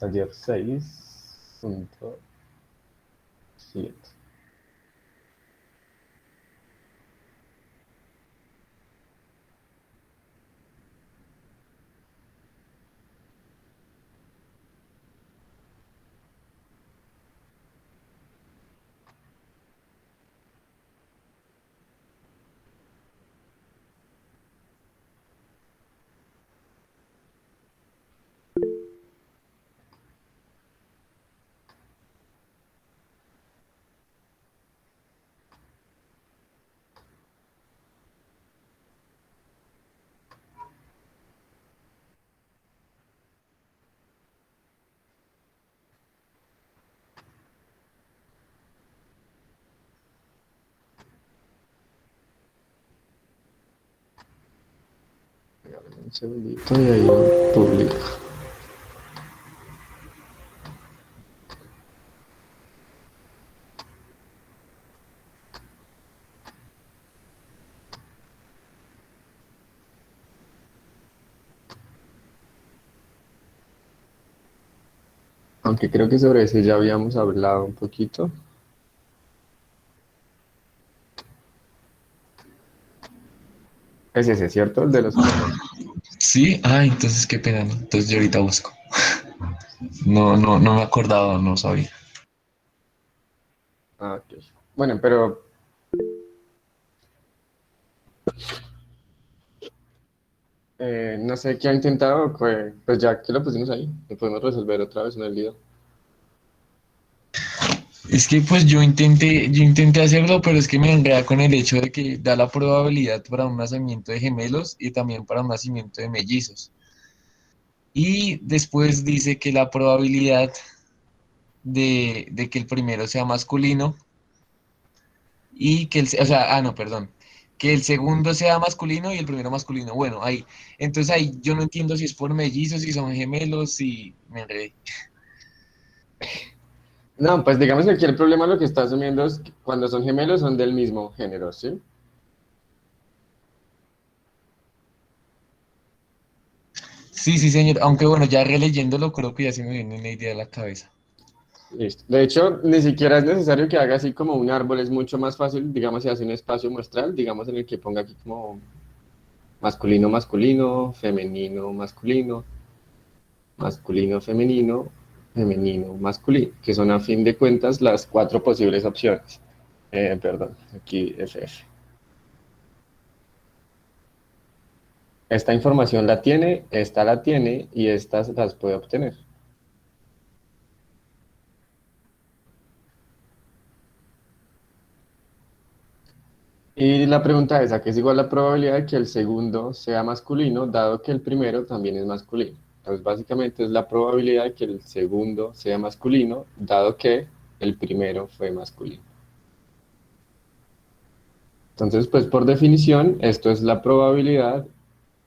Ayer 6.7. Un segundito y ahí publico. Aunque creo que sobre ese ya habíamos hablado un poquito. Es ese, ¿cierto? El de los gemelos. Sí, entonces qué pena, ¿no? Entonces yo ahorita busco. No me acordaba, no sabía. Ah, ok. Bueno, pero no sé qué ha intentado, pues ya que lo pusimos ahí, lo podemos resolver otra vez en el video. Es que pues yo intenté hacerlo, pero es que me enreda con el hecho de que da la probabilidad para un nacimiento de gemelos y también para un nacimiento de mellizos. Y después dice que la probabilidad de que el primero sea masculino y que o sea, no, perdón, que el segundo sea masculino y el primero masculino. Bueno, ahí, entonces ahí yo no entiendo si es por mellizos, si son gemelos, si me enredé. No, pues digamos que aquí el problema lo que está asumiendo es que cuando son gemelos son del mismo género, ¿sí? Sí, sí, señor, aunque bueno, ya releyéndolo creo que ya se me viene una idea a la cabeza. Listo. De hecho, ni siquiera es necesario que haga así como un árbol, es mucho más fácil, digamos, si hace un espacio muestral, digamos, en el que ponga aquí como masculino, masculino, femenino, masculino, masculino, femenino, femenino, masculino, que son a fin de cuentas las cuatro posibles opciones. Perdón, aquí FF. Esta información la tiene, esta la tiene y estas las puede obtener. Y la pregunta es, ¿a qué es igual la probabilidad de que el segundo sea masculino, dado que el primero también es masculino? Entonces, básicamente es la probabilidad de que el segundo sea masculino, dado que el primero fue masculino. Entonces, pues por definición, esto es la probabilidad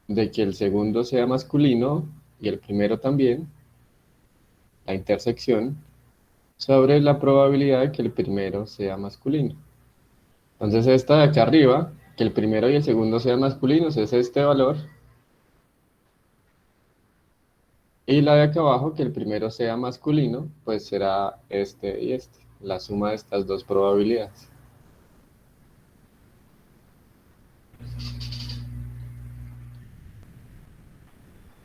de que el segundo sea masculino y el primero también, la intersección, sobre la probabilidad de que el primero sea masculino. Entonces, esta de acá arriba, que el primero y el segundo sean masculinos, es este valor. Y la de acá abajo, que el primero sea masculino, pues será este y este, la suma de estas dos probabilidades.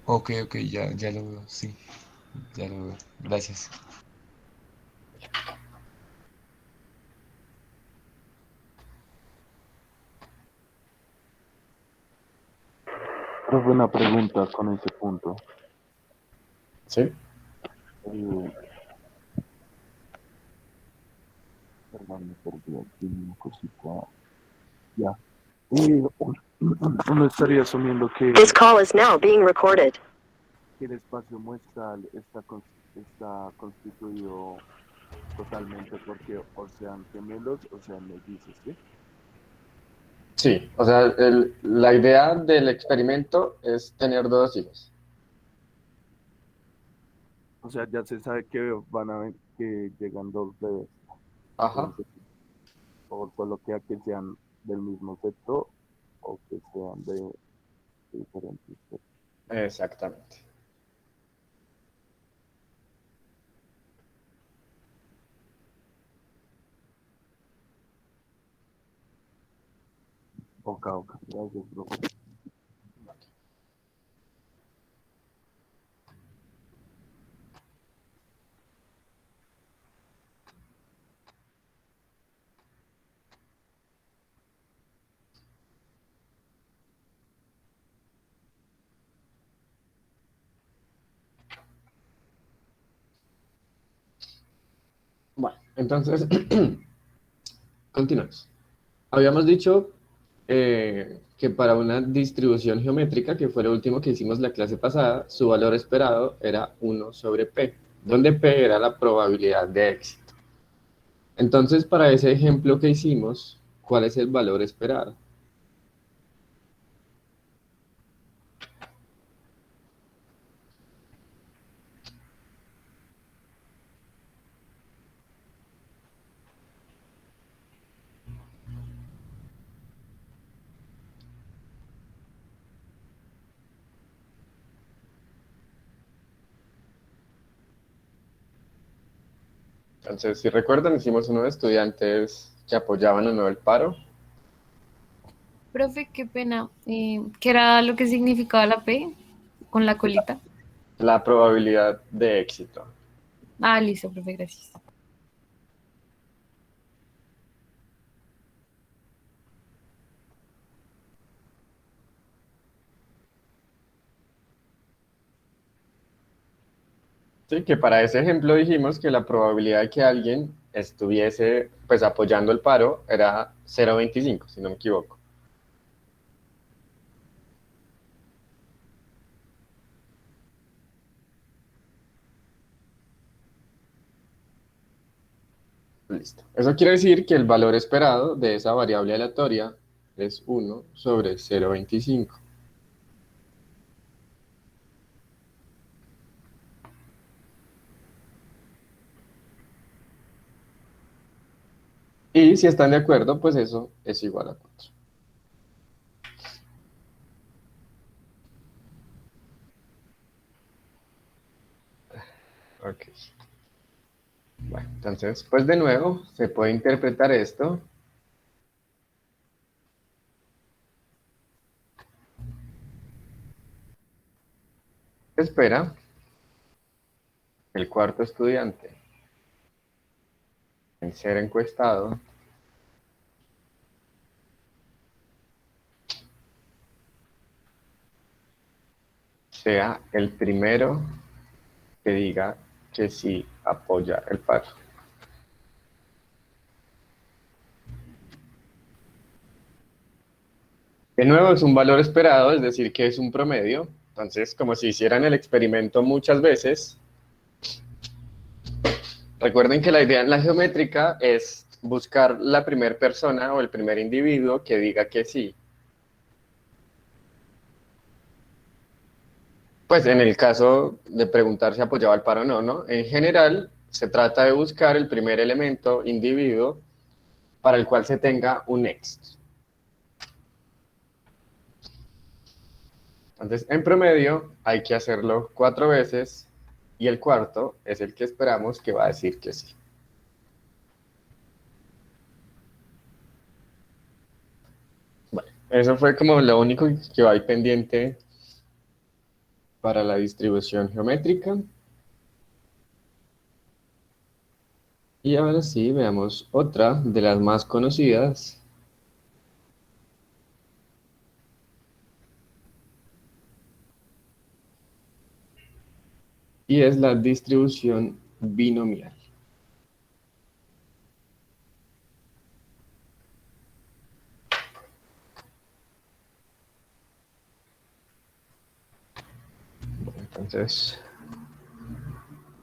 Ok, ya lo veo, sí, ya lo veo. Gracias. Profe, una pregunta con ese punto. ¿Sí? Eh, Perdón, me perdí aquí una cosita. Ya. Uno estaría asumiendo This call is now being recorded. que el espacio muestral está constituido totalmente porque o sean gemelos o sean mellizos, ¿sí? Sí, o sea, la idea del experimento es tener dos hijos. O sea, ya se sabe que van a ver que llegan dos bebés. Ajá, Entonces, o solo queda que sean del mismo sexo o que sean de diferentes sexos. exactamente. Ok, ok. Gracias, profe. Bueno, entonces, continuamos. Habíamos dicho que para una distribución geométrica, que fue lo último que hicimos la clase pasada, su valor esperado era 1/p, donde p era la probabilidad de éxito. Entonces, para ese ejemplo que hicimos, ¿cuál es el valor esperado? Entonces, si recuerdan, hicimos unos estudiantes que apoyaban o no el paro. Profe, qué pena. ¿Qué era lo que significaba la P con la colita? La probabilidad de éxito. Ah, listo, profe, gracias. Sí, que para ese ejemplo dijimos que la probabilidad de que alguien estuviese pues apoyando el paro era 0,25, si no me equivoco. Listo. Eso quiere decir que el valor esperado de esa variable aleatoria es 1/0,25. Y si están de acuerdo, pues eso es igual a 4. Ok. Bueno, entonces, pues de nuevo, se puede interpretar esto. Espera, el cuarto estudiante en ser encuestado sea el primero que diga que sí apoya el paro. De nuevo, es un valor esperado, es decir, que es un promedio. Entonces, como si hicieran el experimento muchas veces, recuerden que la idea en la geométrica es buscar la primera persona o el primer individuo que diga que sí. Pues en el caso de preguntar si apoyaba el paro o no, ¿no? En general, se trata de buscar el primer elemento, individuo, para el cual se tenga un next. Entonces, en promedio, hay que hacerlo 4 veces y el cuarto es el que esperamos que va a decir que sí. Bueno, eso fue como lo único que va ahí pendiente para la distribución geométrica. Y ahora sí, veamos otra de las más conocidas. Y es la distribución binomial. Entonces,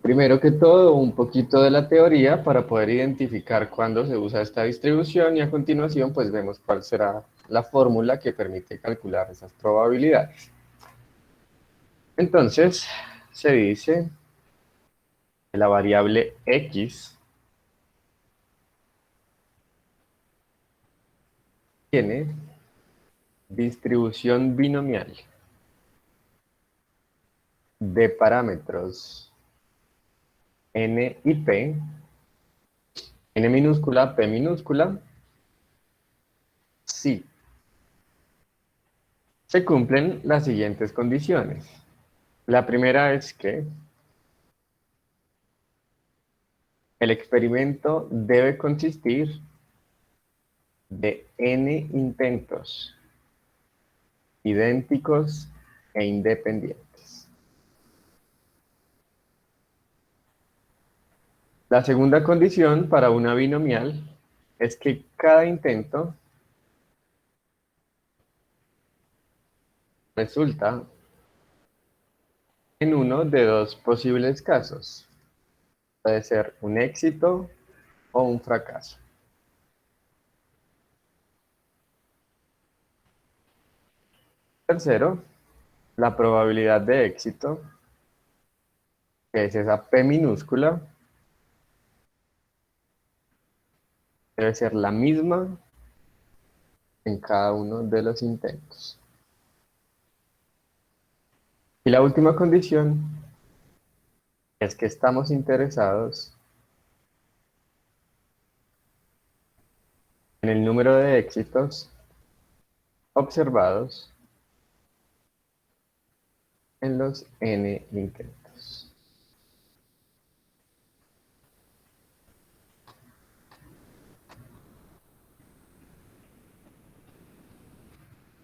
primero que todo, un poquito de la teoría para poder identificar cuándo se usa esta distribución y a continuación pues vemos cuál será la fórmula que permite calcular esas probabilidades. Entonces, se dice que la variable x tiene distribución binomial de parámetros n y p, n minúscula, p minúscula, si se cumplen las siguientes condiciones. La primera es que el experimento debe consistir de n intentos idénticos e independientes. La segunda condición para una binomial es que cada intento resulta en uno de dos posibles casos. Puede ser un éxito o un fracaso. Tercero, la probabilidad de éxito, que es esa P minúscula, debe ser la misma en cada uno de los intentos. Y la última condición es que estamos interesados en el número de éxitos observados en los n intentos.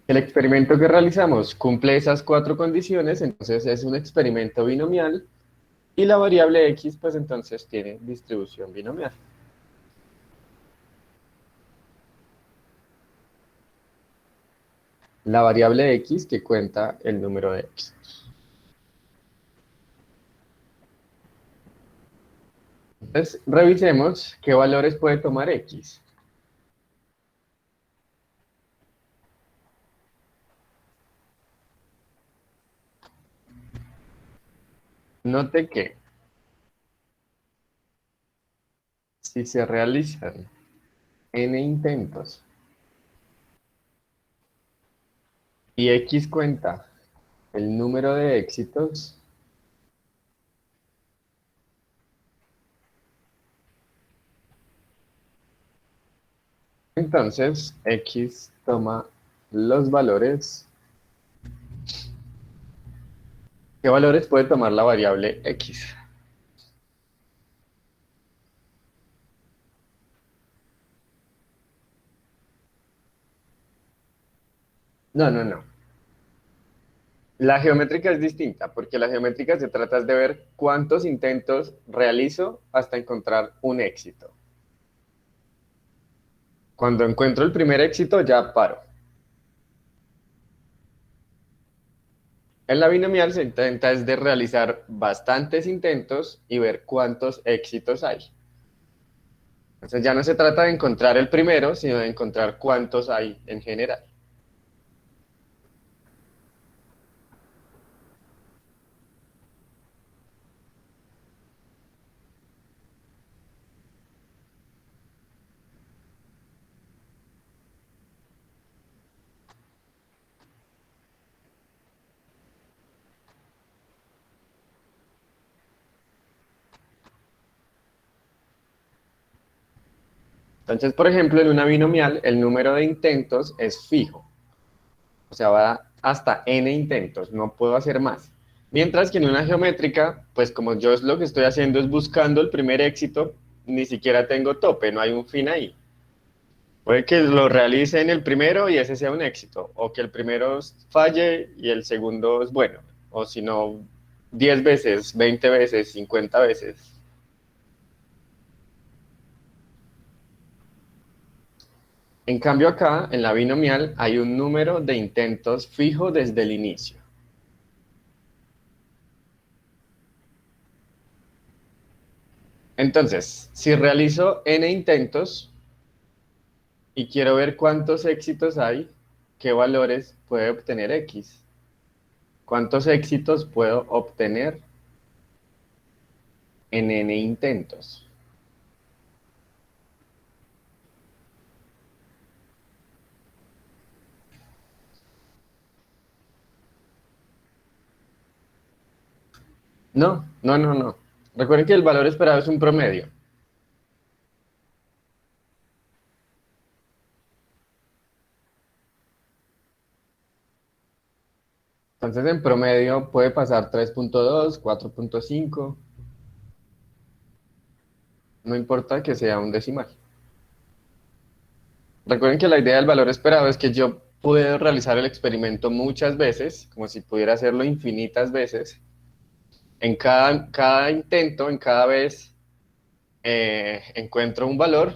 El experimento que realizamos cumple esas cuatro condiciones, entonces es un experimento binomial y la variable x pues entonces tiene distribución binomial. La variable x que cuenta el número de éxitos. Entonces, revisemos qué valores puede tomar x. Note que si se realizan n intentos y x cuenta el número de éxitos, entonces x toma los valores. ¿Qué valores puede tomar la variable x? No, no, no. La geométrica es distinta, porque la geométrica se trata de ver cuántos intentos realizo hasta encontrar un éxito. Cuando encuentro el primer éxito ya paro. En la binomial se intenta es de realizar bastantes intentos y ver cuántos éxitos hay. Entonces ya no se trata de encontrar el primero, sino de encontrar cuántos hay en general. Entonces, por ejemplo, en una binomial, el número de intentos es fijo. O sea, va hasta n intentos, no puedo hacer más. Mientras que en una geométrica, pues como yo lo que estoy haciendo es buscando el primer éxito, ni siquiera tengo tope, no hay un fin ahí. Puede que lo realice en el primero y ese sea un éxito, o que el primero falle y el segundo es bueno, o si no, 10 veces, 20 veces, 50 veces. En cambio acá, en la binomial, hay un número de intentos fijo desde el inicio. Entonces, si realizo n intentos y quiero ver cuántos éxitos hay, ¿qué valores puede obtener x? ¿Cuántos éxitos puedo obtener en n intentos? No, no, no, no. Recuerden que el valor esperado es un promedio. Entonces, en promedio puede pasar 3.2, 4.5, no importa que sea un decimal. Recuerden que la idea del valor esperado es que yo puedo realizar el experimento muchas veces, como si pudiera hacerlo infinitas veces. En cada intento, en cada vez, encuentro un valor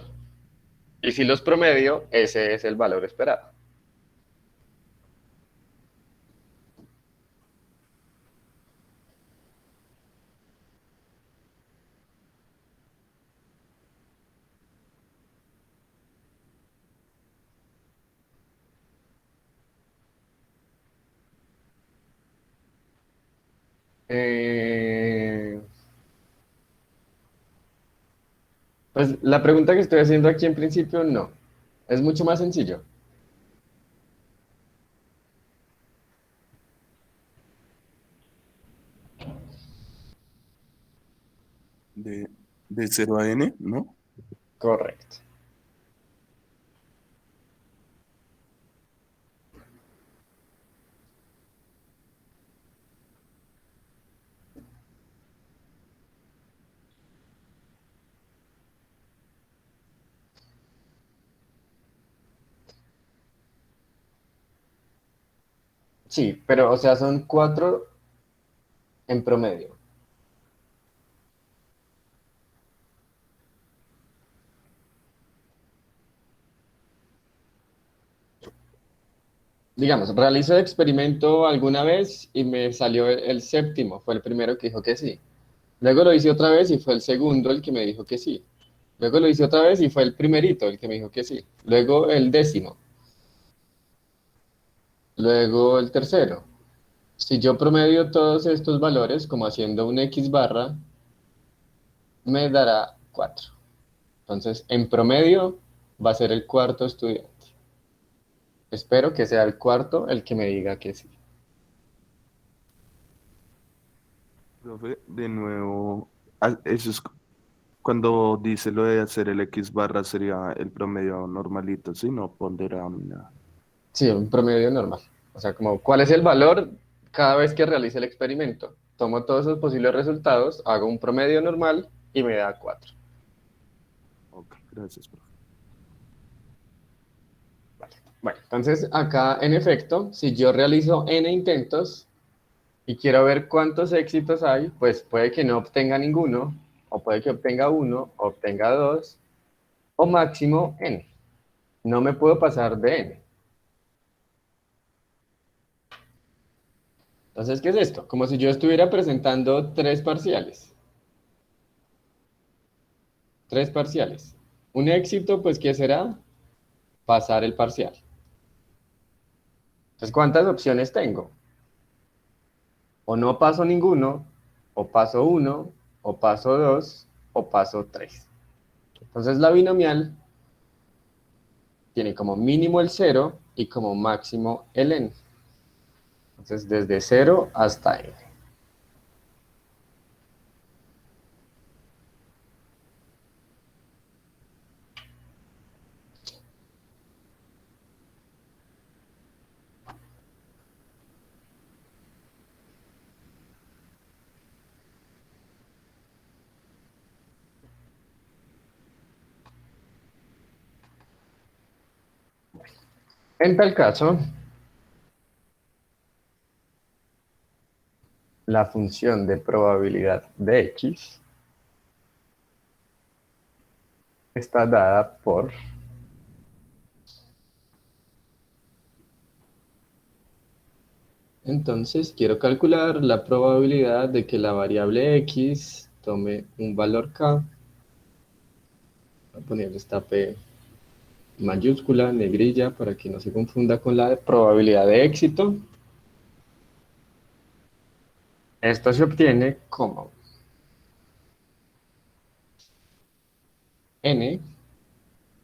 y si los promedio, ese es el valor esperado. Eh, pues la pregunta que estoy haciendo aquí en principio no. Es mucho más sencillo. De, de 0 a n, ¿no? Correcto. Sí, pero o sea, son 4 en promedio. Digamos, realizo el experimento alguna vez y me salió el séptimo, fue el primero que dijo que sí. Luego lo hice otra vez y fue el segundo el que me dijo que sí. Luego lo hice otra vez y fue el primerito el que me dijo que sí. Luego el décimo. Luego el tercero. Si yo promedio todos estos valores, como haciendo un X barra, me dará 4. Entonces, en promedio va a ser el cuarto estudiante. Espero que sea el cuarto el que me diga que sí. Profe, de nuevo, eso es cuando dice lo de hacer el X barra sería el promedio normalito, ¿sí? No ponderado ni nada. Sí, un promedio normal. O sea, como cuál es el valor cada vez que realice el experimento. Tomo todos esos posibles resultados, hago un promedio normal y me da 4. Ok, gracias, profe. Bueno, entonces acá en efecto, si yo realizo n intentos y quiero ver cuántos éxitos hay, pues puede que no obtenga ninguno, o puede que obtenga uno, obtenga dos, o máximo n. No me puedo pasar de n. Entonces, ¿qué es esto? Como si yo estuviera presentando tres parciales. Tres parciales. Un éxito, pues, ¿qué será? Pasar el parcial. Entonces, ¿cuántas opciones tengo? O no paso ninguno, o paso uno, o paso dos, o paso tres. Entonces, la binomial tiene como mínimo el cero y como máximo el n. Entonces, desde cero hasta n. En tal caso, la función de probabilidad de x está dada por entonces quiero calcular la probabilidad de que la variable x tome un valor k. Voy a poner esta p mayúscula, negrilla, para que no se confunda con la probabilidad de éxito. Esto se obtiene como n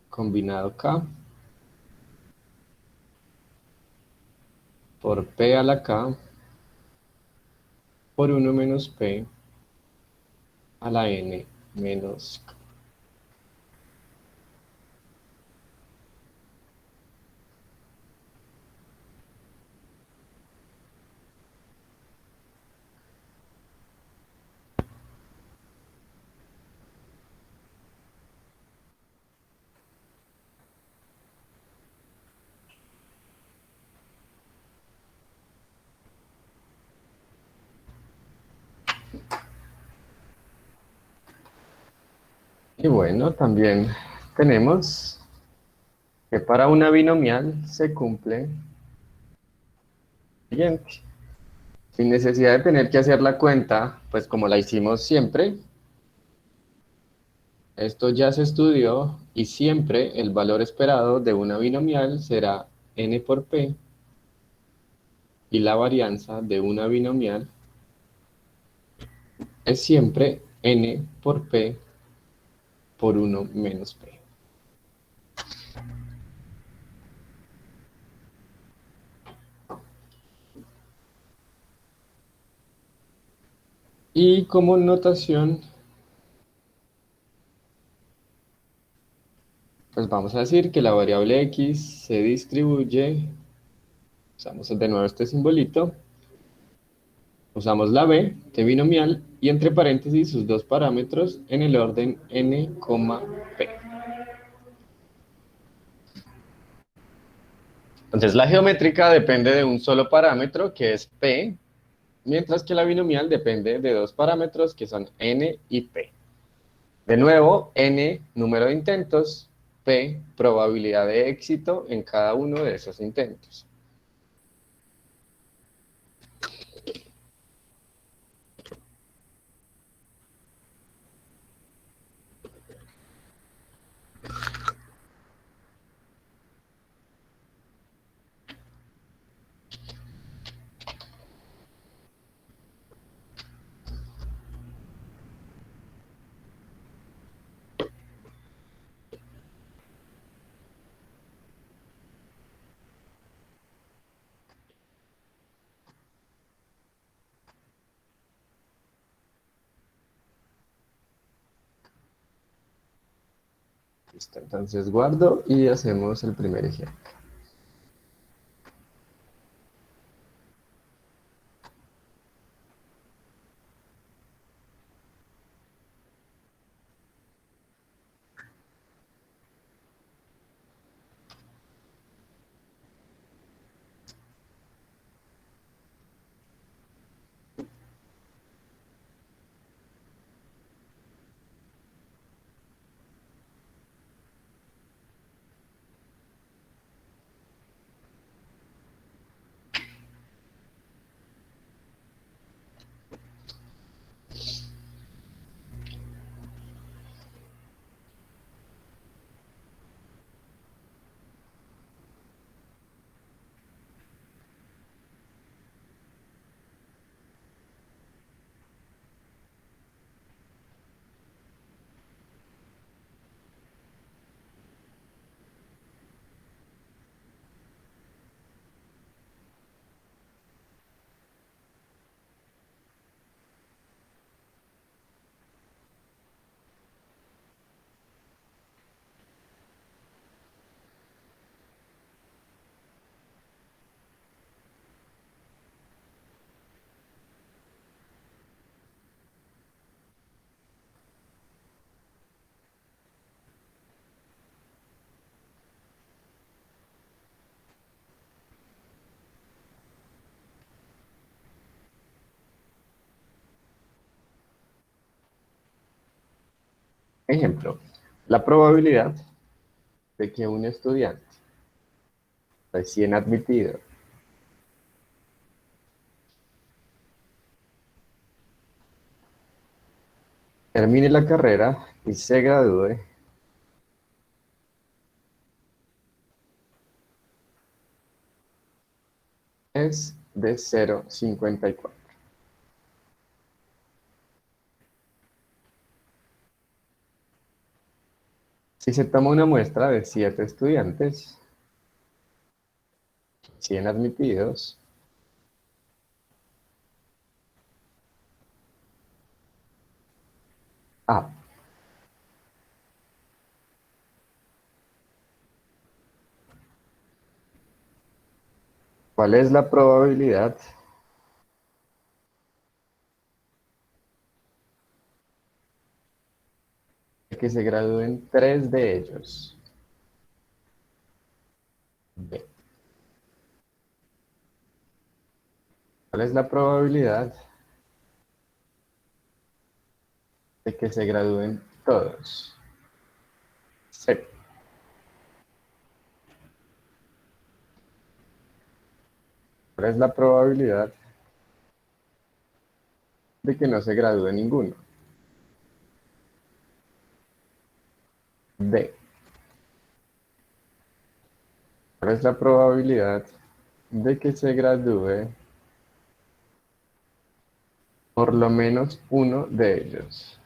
combinado k por p a la k por 1 menos p a la n menos k. Y bueno, también tenemos que para una binomial se cumple lo siguiente. Sin necesidad de tener que hacer la cuenta, pues como la hicimos siempre, esto ya se estudió y siempre el valor esperado de una binomial será n por p y la varianza de una binomial es siempre n por p por 1 menos p. Y como notación, pues vamos a decir que la variable x se distribuye, usamos de nuevo este simbolito, usamos la b de binomial y entre paréntesis sus dos parámetros en el orden n, p. Entonces la geométrica depende de un solo parámetro que es p, mientras que la binomial depende de dos parámetros que son n y p. De nuevo, n número de intentos, p probabilidad de éxito en cada uno de esos intentos. Listo, entonces guardo y hacemos el primer ejemplo. Ejemplo, la probabilidad de que un estudiante recién admitido termine la carrera y se gradúe es de 0,54. Si se toma una muestra de 7 estudiantes, 100 admitidos, A. ¿Cuál es la probabilidad de que se gradúen 3 de ellos? B. ¿Cuál es la probabilidad de que se gradúen todos? Sí. ¿Cuál es la probabilidad de que no se gradúe ninguno? D. ¿Cuál es la probabilidad de que se gradúe por lo menos uno de ellos?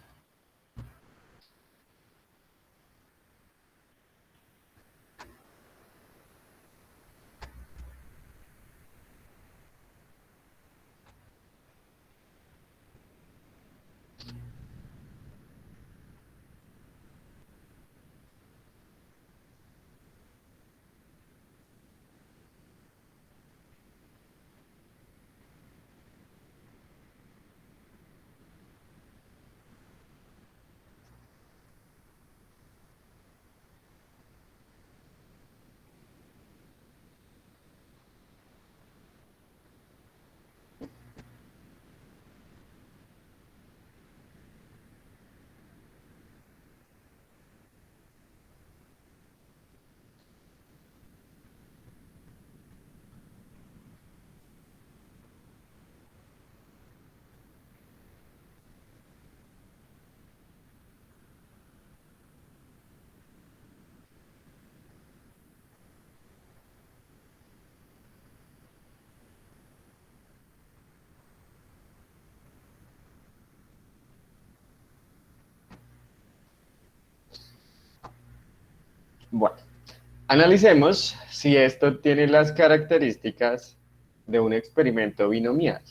Bueno, analicemos si esto tiene las características de un experimento binomial.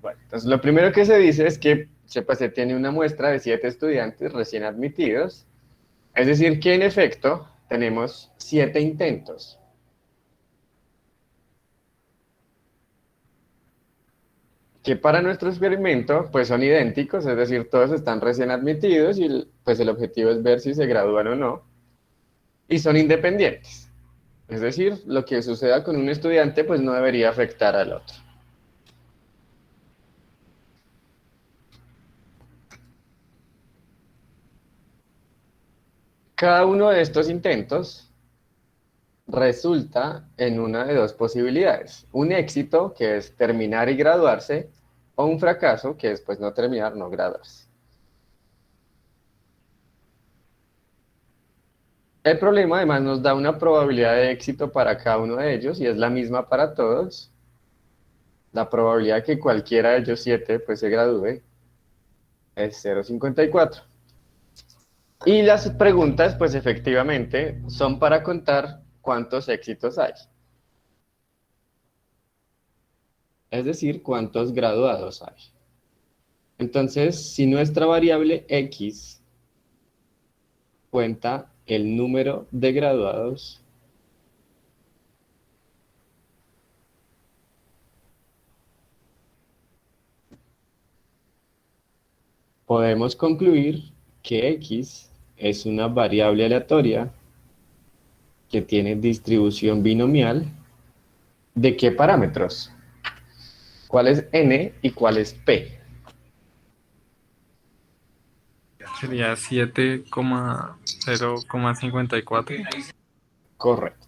Bueno, entonces lo primero que se dice es que se tiene una muestra de 7 estudiantes recién admitidos, es decir, que en efecto tenemos 7 intentos. Que para nuestro experimento pues son idénticos, es decir, todos están recién admitidos y pues el objetivo es ver si se gradúan o no, y son independientes. Es decir, lo que suceda con un estudiante pues no debería afectar al otro. Cada uno de estos intentos resulta en una de dos posibilidades. Un éxito, que es terminar y graduarse, o un fracaso, que es pues no terminar, no graduarse. El problema además nos da una probabilidad de éxito para cada uno de ellos y es la misma para todos. La probabilidad de que cualquiera de ellos 7 pues se gradúe es 0,54. Y las preguntas pues efectivamente son para contar cuántos éxitos hay. Es decir, cuántos graduados hay. Entonces, si nuestra variable x cuenta el número de graduados, podemos concluir que x es una variable aleatoria que tiene distribución binomial. ¿De qué parámetros? ¿Cuál es n y cuál es p? Sería 7,0,54. Correcto.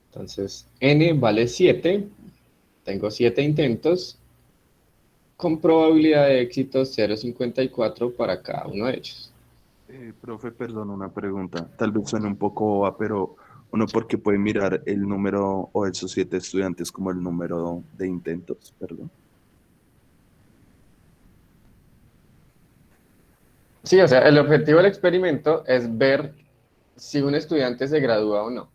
Entonces, n vale 7. Tengo 7 intentos con probabilidad de éxito 0,54 para cada uno de ellos. Profe, perdón, una pregunta. Tal vez suene un poco boba, pero uno porque puede mirar el número o esos 7 estudiantes como el número de intentos, perdón. Sí, o sea, el objetivo del experimento es ver si un estudiante se gradúa o no.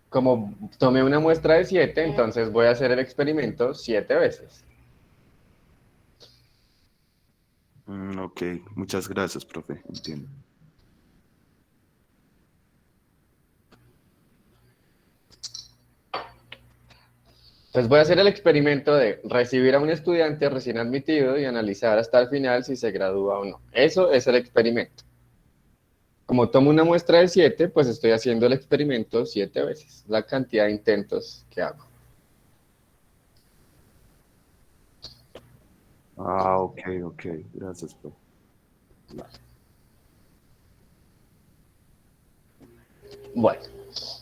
Como tomé una muestra de 7, entonces voy a hacer el experimento 7 veces. Ok, muchas gracias, profe. Entiendo. Entonces voy a hacer el experimento de recibir a un estudiante recién admitido y analizar hasta el final si se gradúa o no. Eso es el experimento. Como tomo una muestra de 7, pues estoy haciendo el experimento 7 veces, la cantidad de intentos que hago. Ah, ok, ok. Gracias, profe. Bueno,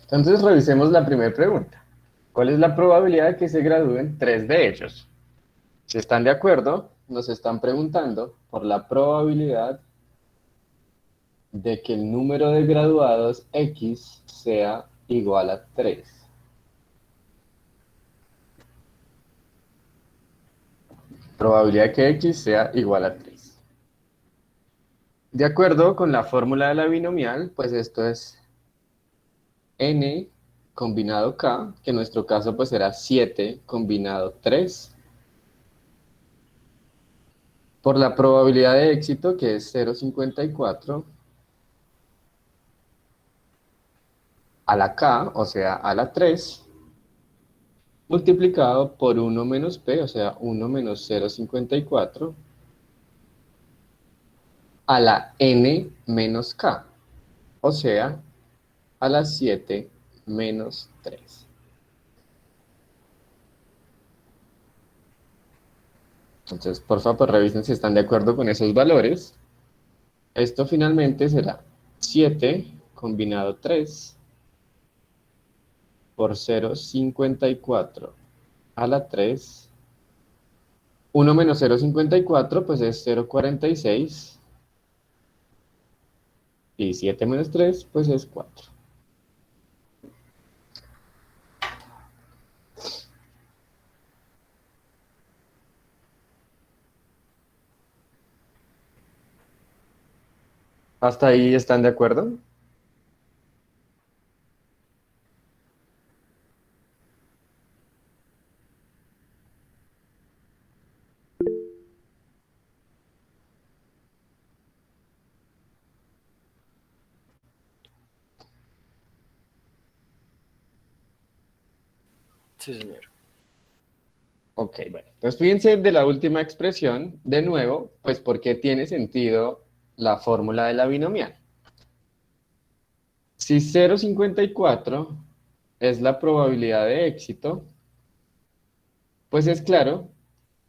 entonces revisemos la primera pregunta. ¿Cuál es la probabilidad de que se gradúen 3 de ellos? Si están de acuerdo, nos están preguntando por la probabilidad de que el número de graduados X sea igual a 3. Probabilidad de que X sea igual a 3. De acuerdo con la fórmula de la binomial, pues esto es N combinado K, que en nuestro caso pues será 7 combinado 3, por la probabilidad de éxito, que es 0,54, a la K, o sea, a la 3, multiplicado por 1 menos P, o sea, 1 menos 0,54, a la N menos K, o sea, a la 7 menos 3. Entonces, por favor, revisen si están de acuerdo con esos valores. Esto finalmente será 7 combinado 3 por 0,54 a la 3. 1 menos 0,54 pues es 0,46. Y 7 menos 3 pues es 4. ¿Hasta ahí están de acuerdo? Sí, señor. Ok, bueno. Entonces fíjense de la última expresión, de nuevo, pues porque tiene sentido la fórmula de la binomial. Si 0,54 es la probabilidad de éxito, pues es claro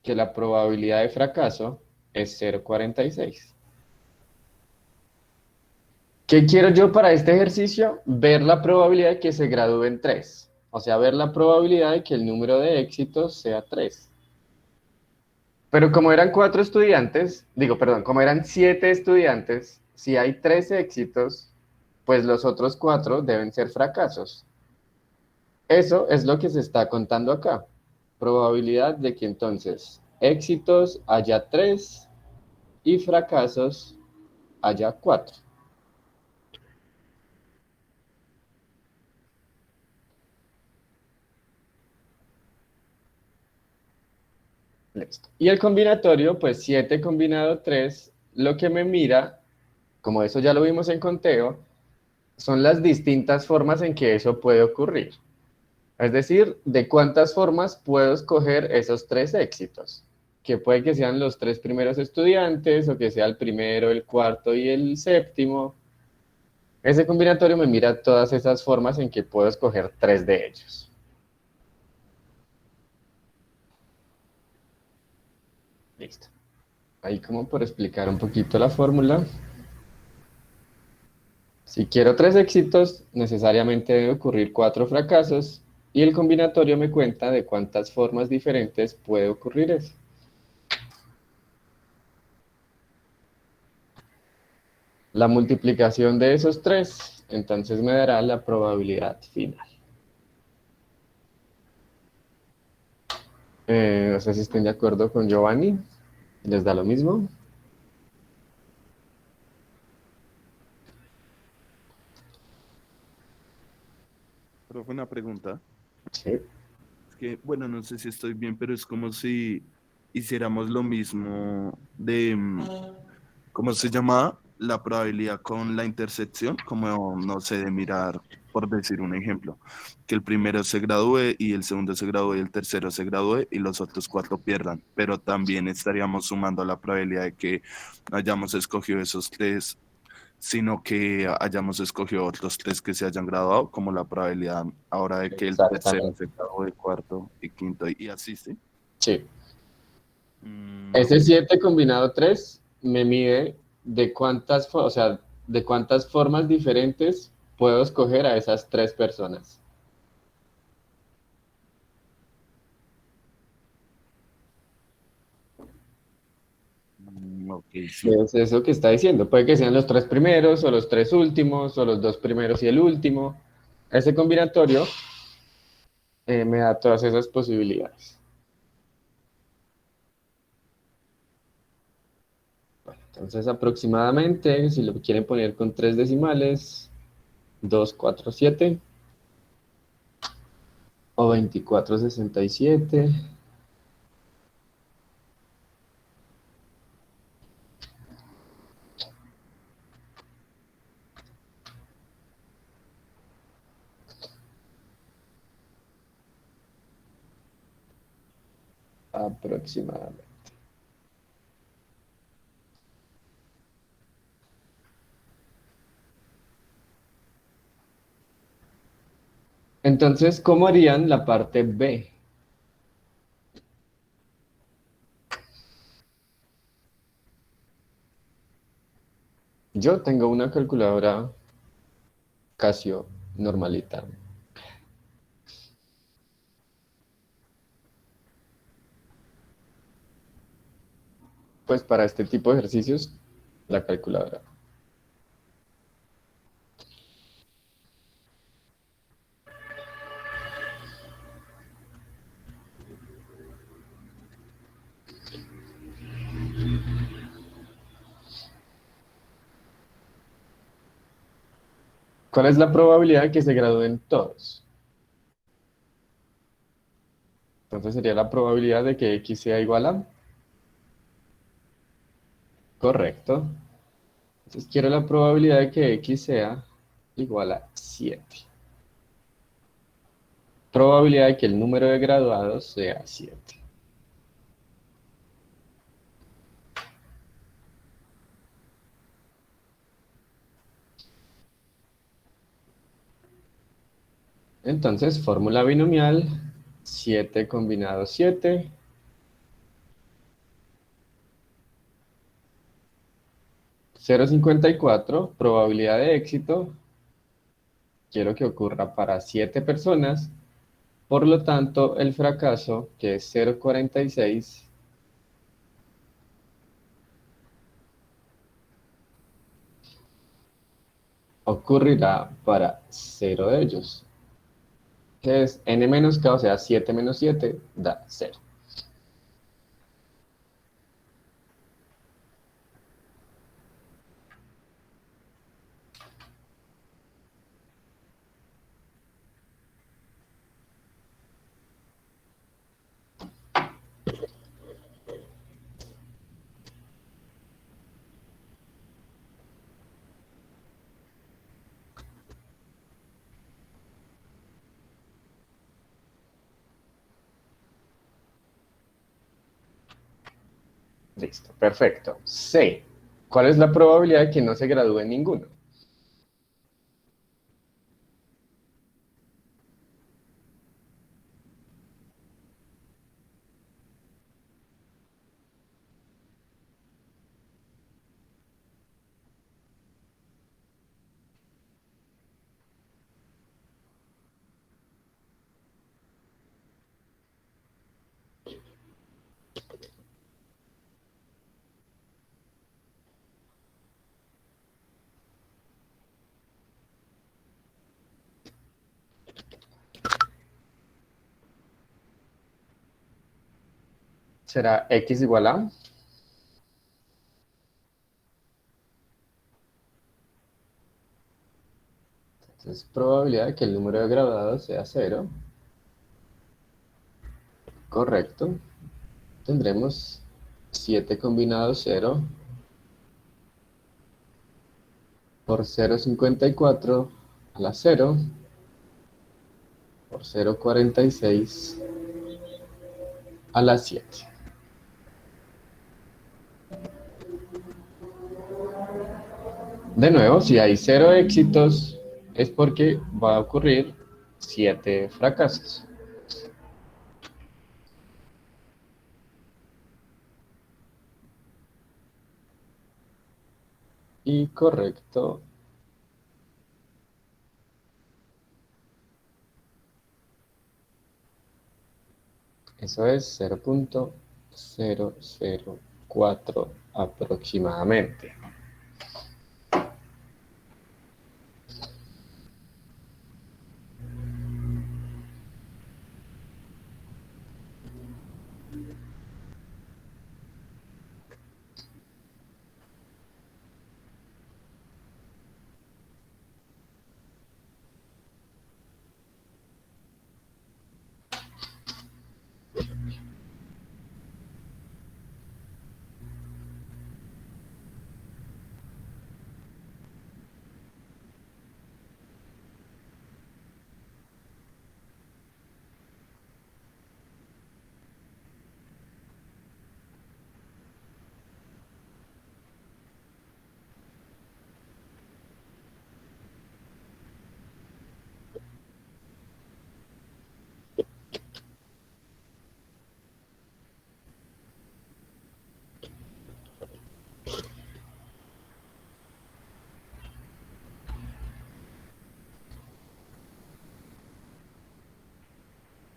que la probabilidad de fracaso es 0,46. ¿Qué quiero yo para este ejercicio? Ver la probabilidad de que se gradúen 3. O sea, ver la probabilidad de que el número de éxitos sea 3. Pero como eran 4 estudiantes, digo, perdón, como eran 7 estudiantes, si hay 3 éxitos, pues los otros 4 deben ser fracasos. Eso es lo que se está contando acá. Probabilidad de que entonces éxitos haya 3 y fracasos haya 4. Listo. Y el combinatorio, pues 7 combinado 3, lo que me mira, como eso ya lo vimos en conteo, son las distintas formas en que eso puede ocurrir. Es decir, de cuántas formas puedo escoger esos 3 éxitos, que puede que sean los 3 primeros estudiantes, o que sea el primero, el cuarto y el séptimo. Ese combinatorio me mira todas esas formas en que puedo escoger 3 de ellos. Listo. Ahí como por explicar un poquito la fórmula. Si quiero 3 éxitos, necesariamente debe ocurrir 4 fracasos, y el combinatorio me cuenta de cuántas formas diferentes puede ocurrir eso. La multiplicación de esos 3, entonces me dará la probabilidad final. No sé si estén de acuerdo con Giovanni. ¿Les da lo mismo? Profe, una pregunta. Sí. Es que, bueno, no sé si estoy bien, pero es como si hiciéramos lo mismo de, ¿cómo se llama? La probabilidad con la intersección, como, no sé, de mirar por decir un ejemplo, que el primero se gradúe y el segundo se gradúe y el tercero se gradúe y los otros cuatro pierdan, pero también estaríamos sumando la probabilidad de que hayamos escogido esos tres, sino que hayamos escogido otros tres que se hayan graduado, como la probabilidad ahora de que el tercero Exactamente. se gradúe, cuarto y quinto, y así, ¿sí? Sí. Ok. Ese 7 combinado 3 me mide o sea, de cuántas formas diferentes puedo escoger a esas tres personas. Ok, ¿Qué sí. es eso que está diciendo? Puede que sean los tres primeros, o los tres últimos, o los dos primeros y el último. Ese combinatorio me da todas esas posibilidades. Entonces, aproximadamente, si lo quieren poner con tres decimales, 247 o 2467. Aproximadamente. Entonces, ¿cómo harían la parte B? Yo tengo una calculadora Casio normalita. Pues para este tipo de ejercicios, la calculadora. ¿Cuál es la probabilidad de que se gradúen todos? Entonces sería la probabilidad de que X sea igual a... Correcto. Entonces quiero la probabilidad de que X sea igual a 7. Probabilidad de que el número de graduados sea 7. Entonces, fórmula binomial, 7 combinado 7, 0,54, probabilidad de éxito, quiero que ocurra para 7 personas, por lo tanto, el fracaso, que es 0,46, ocurrirá para 0 de ellos, que es n menos k, o sea, 7 menos 7 da 0. Listo, perfecto. C. ¿Cuál es la probabilidad de que no se gradúe ninguno? ¿Será X igual a? Entonces, probabilidad de que el número de graduados sea 0. Correcto. Tendremos 7 combinado 0 por 0,54 a la 0. por 0,46 a la 7. De nuevo, si hay 0 éxitos, es porque va a ocurrir 7 fracasos. Y correcto. Eso es 0,004 aproximadamente.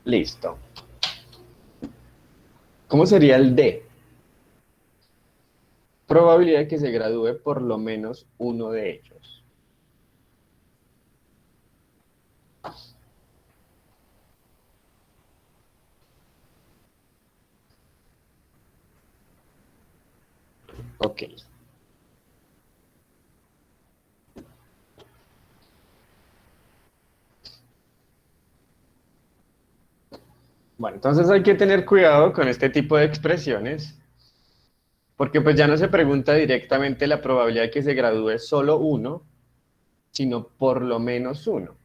Listo. ¿Cómo sería el D? Probabilidad de que se gradúe por lo menos uno de ellos. Ok. Bueno, entonces hay que tener cuidado con este tipo de expresiones, porque pues ya no se pregunta directamente la probabilidad de que se gradúe solo uno, sino por lo menos uno.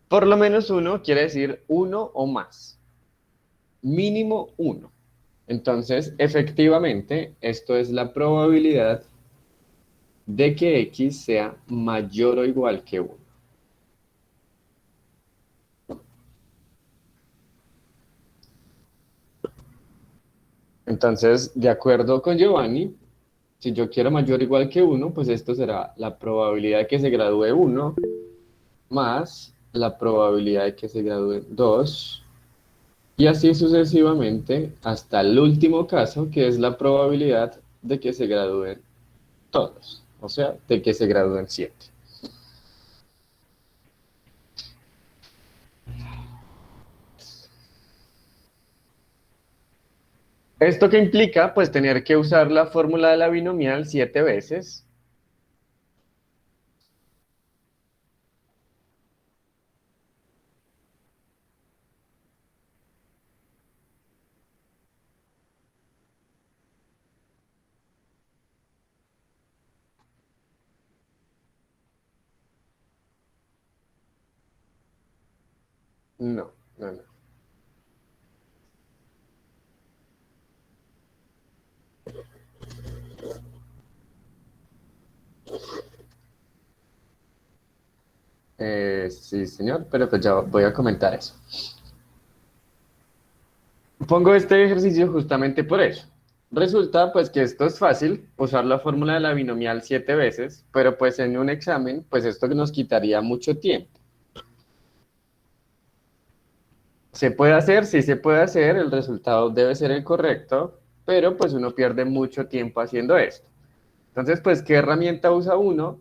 Por lo menos uno quiere decir uno o más. Mínimo uno. Entonces, efectivamente, esto es la probabilidad de que X sea mayor o igual que uno. Entonces, de acuerdo con Giovanni, si yo quiero mayor o igual que uno, pues esto será la probabilidad de que se gradúe uno más la probabilidad de que se gradúe 2 y así sucesivamente hasta el último caso, que es la probabilidad de que se gradúen todos, o sea, de que se gradúen 7. ¿Esto qué implica? Pues tener que usar la fórmula de la binomial 7 veces. No, no, no. Sí, señor, pero pues ya voy a comentar eso. Pongo este ejercicio justamente por eso. Resulta pues que esto es fácil, usar la fórmula de la binomial 7 veces, pero pues en un examen, pues esto nos quitaría mucho tiempo. ¿Se puede hacer? Sí se puede hacer, el resultado debe ser el correcto, pero pues uno pierde mucho tiempo haciendo esto. Entonces, pues, ¿qué herramienta usa uno?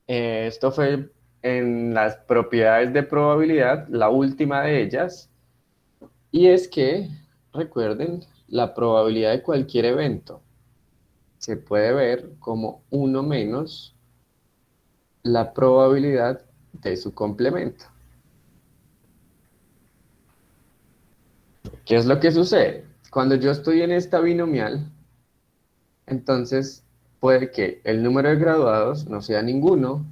Esto fue en las propiedades de probabilidad, la última de ellas, y es que, recuerden, la probabilidad de cualquier evento se puede ver como uno menos la probabilidad de su complemento. ¿Qué es lo que sucede? Cuando yo estoy en esta binomial, entonces puede que el número de graduados no sea ninguno,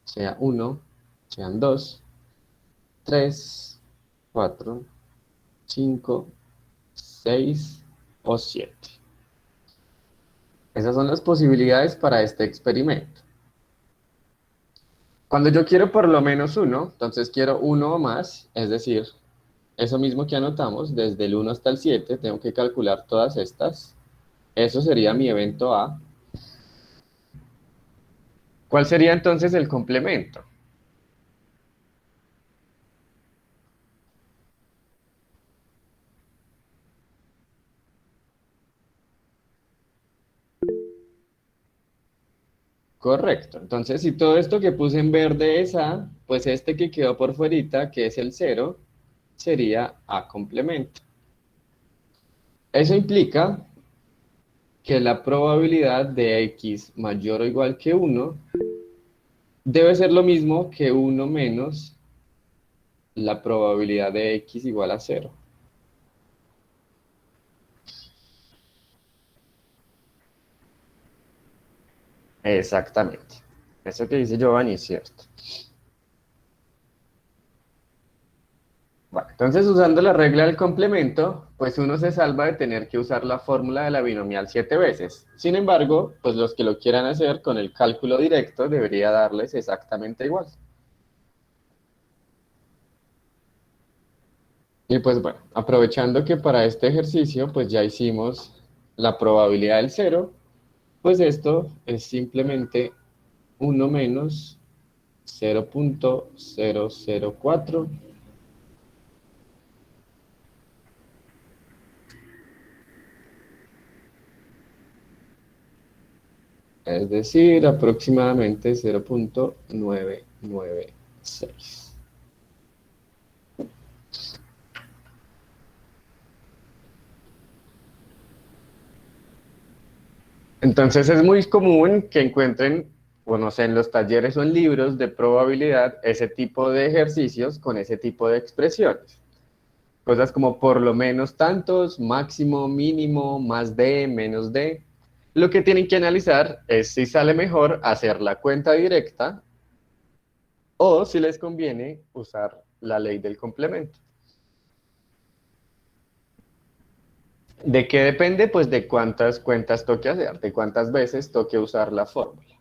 sea uno, sean dos, 3, 4, 5, 6 o 7. Esas son las posibilidades para este experimento. Cuando yo quiero por lo menos uno, entonces quiero uno o más, es decir, eso mismo que anotamos, desde el 1 hasta el 7, tengo que calcular todas estas. Eso sería mi evento A. ¿Cuál sería entonces el complemento? Correcto. Entonces, si todo esto que puse en verde es A, pues este que quedó por fuerita, que es el 0, sería A complemento. Eso implica que la probabilidad de X mayor o igual que 1 debe ser lo mismo que 1 menos la probabilidad de X igual a 0. Exactamente. Eso que dice Giovanni es cierto. Bueno, entonces usando la regla del complemento, pues uno se salva de tener que usar la fórmula de la binomial 7 veces. Sin embargo, pues los que lo quieran hacer con el cálculo directo debería darles exactamente igual. Y pues bueno, aprovechando que para este ejercicio pues ya hicimos la probabilidad del 0, pues esto es simplemente 1 menos 0.004. Es decir, aproximadamente 0.996. Entonces es muy común que encuentren, o no sé, en los talleres o en libros de probabilidad, ese tipo de ejercicios con ese tipo de expresiones. Cosas como por lo menos tantos, máximo, mínimo, más de, menos de. Lo que tienen que analizar es si sale mejor hacer la cuenta directa o si les conviene usar la ley del complemento. ¿De qué depende? Pues de cuántas cuentas toque hacer, de cuántas veces toque usar la fórmula.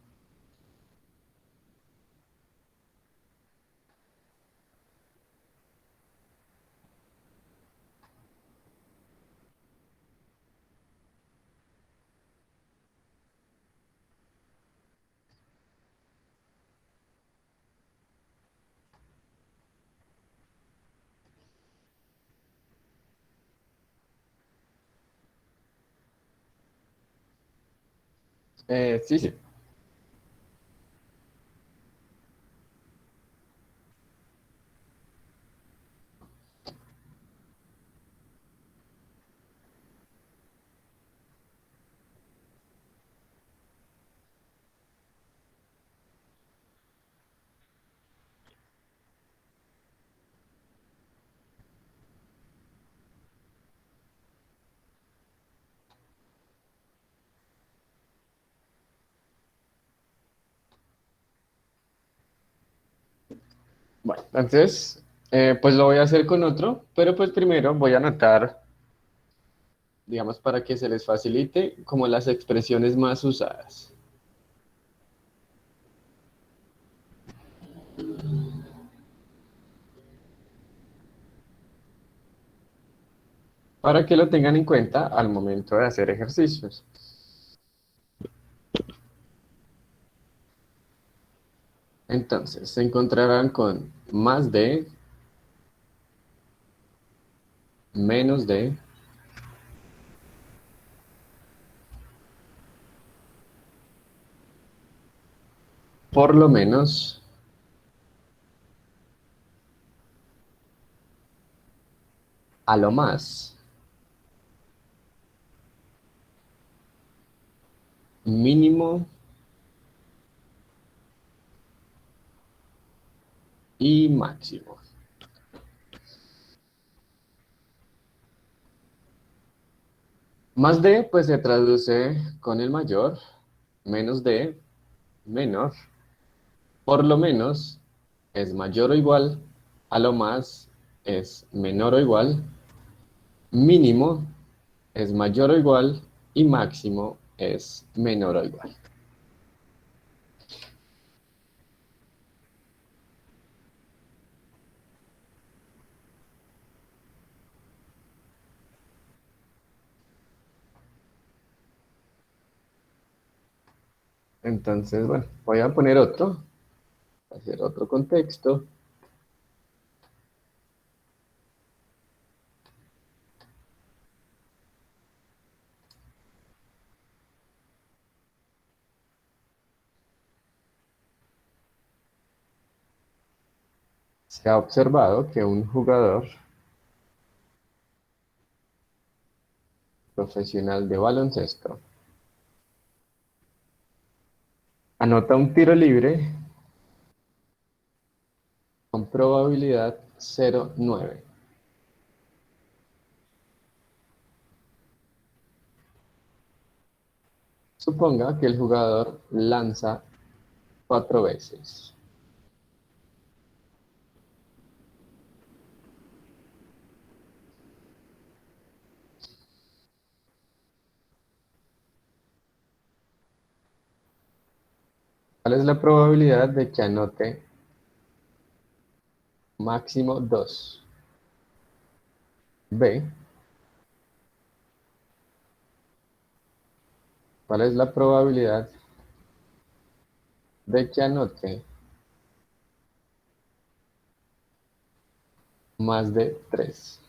Sí, sí. Bueno, entonces, pues lo voy a hacer con otro, pero pues primero voy a anotar, digamos, para que se les facilite, como las expresiones más usadas. Para que lo tengan en cuenta al momento de hacer ejercicios. Entonces, se encontrarán con más de, menos de, por lo menos, a lo más, mínimo y máximo. Más de, pues se traduce con el mayor, menos de, menor, por lo menos es mayor o igual a lo más es menor o igual, mínimo es mayor o igual y máximo es menor o igual. Entonces, bueno, voy a poner otro, hacer otro contexto. Se ha observado que un jugador profesional de baloncesto anota un tiro libre con probabilidad 0,9. Suponga que el jugador lanza 4 veces. ¿Cuál es la probabilidad de que anote máximo 2? B. ¿Cuál es la probabilidad de que anote más de 3?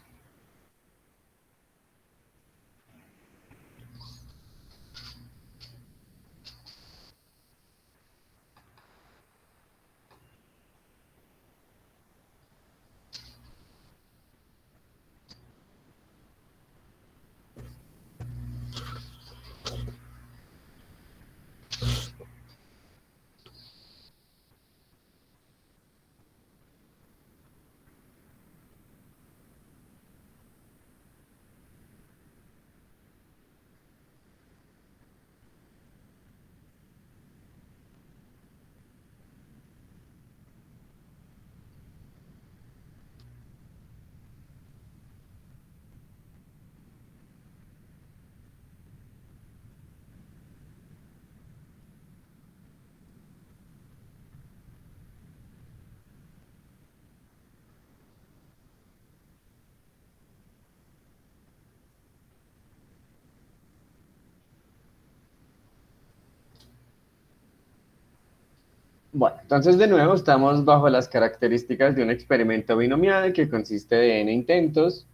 Bueno, entonces de nuevo estamos bajo las características de un experimento binomial que consiste de n intentos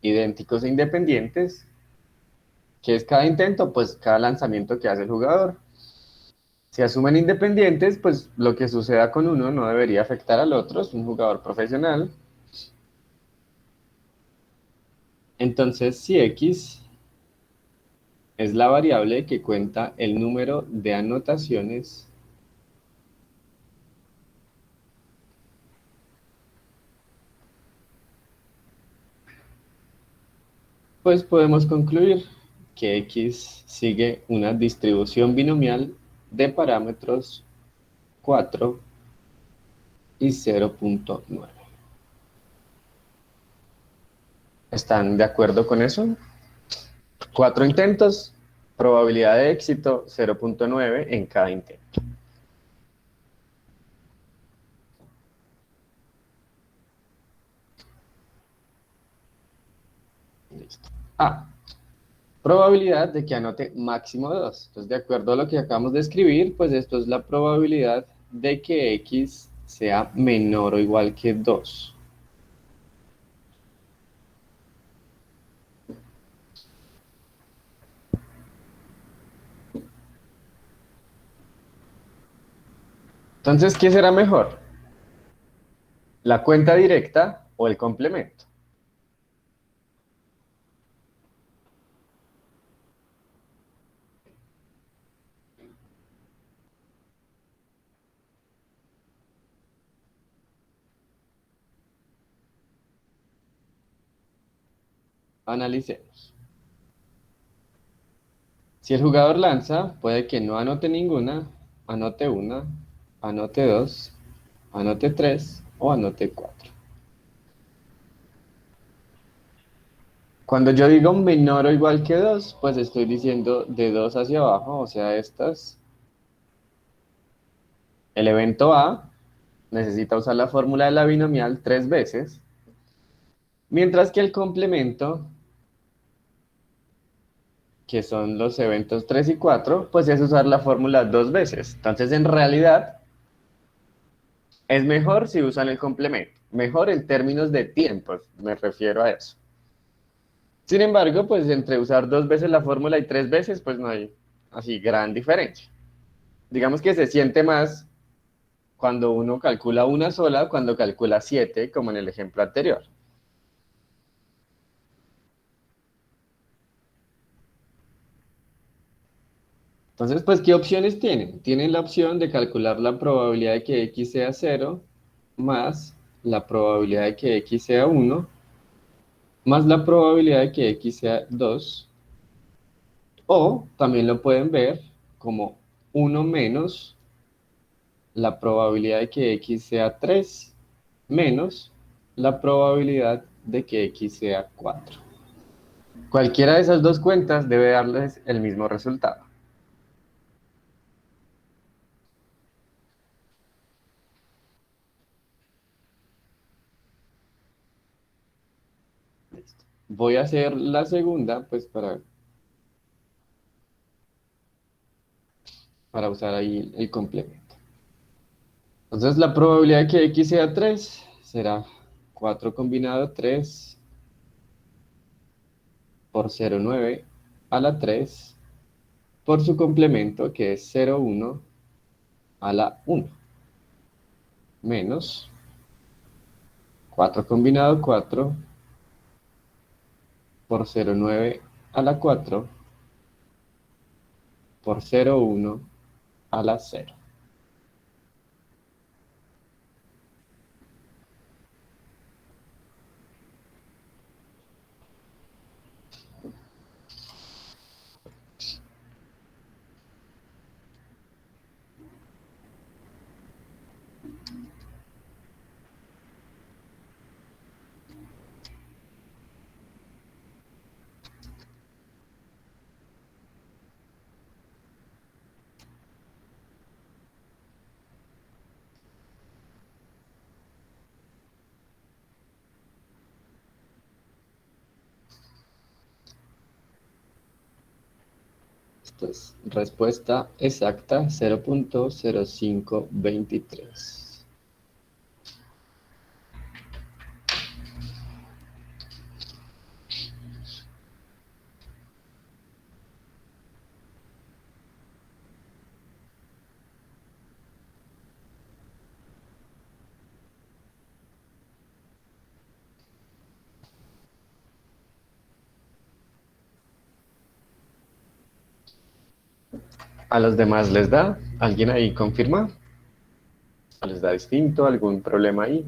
idénticos e independientes. ¿Qué es cada intento? Pues cada lanzamiento que hace el jugador. Si asumen independientes, pues lo que suceda con uno no debería afectar al otro, es un jugador profesional. Entonces, si x es la variable que cuenta el número de anotaciones pues podemos concluir que x sigue una distribución binomial de parámetros 4 y 0,9. ¿Están de acuerdo con eso? 4 intentos, probabilidad de éxito 0,9 en cada intento. Listo. Probabilidad de que anote máximo 2. Entonces, de acuerdo a lo que acabamos de escribir, pues esto es la probabilidad de que x sea menor o igual que 2. Entonces, ¿qué será mejor? ¿La cuenta directa o el complemento? Analicemos. Si el jugador lanza, puede que no anote ninguna, anote una, anote dos, anote tres o anote cuatro. Cuando yo digo menor o igual que 2, pues estoy diciendo de 2 hacia abajo, o sea, estas. El evento A necesita usar la fórmula de la binomial 3 veces, mientras que el complemento, que son los eventos 3 y 4, pues es usar la fórmula 2 veces. Entonces, en realidad, es mejor si usan el complemento. Mejor en términos de tiempos, me refiero a eso. Sin embargo, pues entre usar 2 veces la fórmula y 3 veces, pues no hay así gran diferencia. Digamos que se siente más cuando uno calcula una sola, cuando calcula 7, como en el ejemplo anterior. Entonces, pues, ¿qué opciones tienen? Tienen la opción de calcular la probabilidad de que x sea 0 más la probabilidad de que x sea 1 más la probabilidad de que x sea 2. O también lo pueden ver como 1 menos la probabilidad de que x sea 3 menos la probabilidad de que x sea 4. Cualquiera de esas dos cuentas debe darles el mismo resultado. Listo. Voy a hacer la segunda, pues para usar ahí el complemento. Entonces la probabilidad de que x sea 3 será 4 combinado 3 por 0,9 a la 3 por su complemento, que es 0,1 a la 1, menos 4 combinado 4 por 0,9 a la 4 por 0,1 a la 0. Esto es respuesta exacta 0,0523. ¿A los demás les da? ¿Alguien ahí confirma? ¿O les da distinto? ¿Algún problema ahí?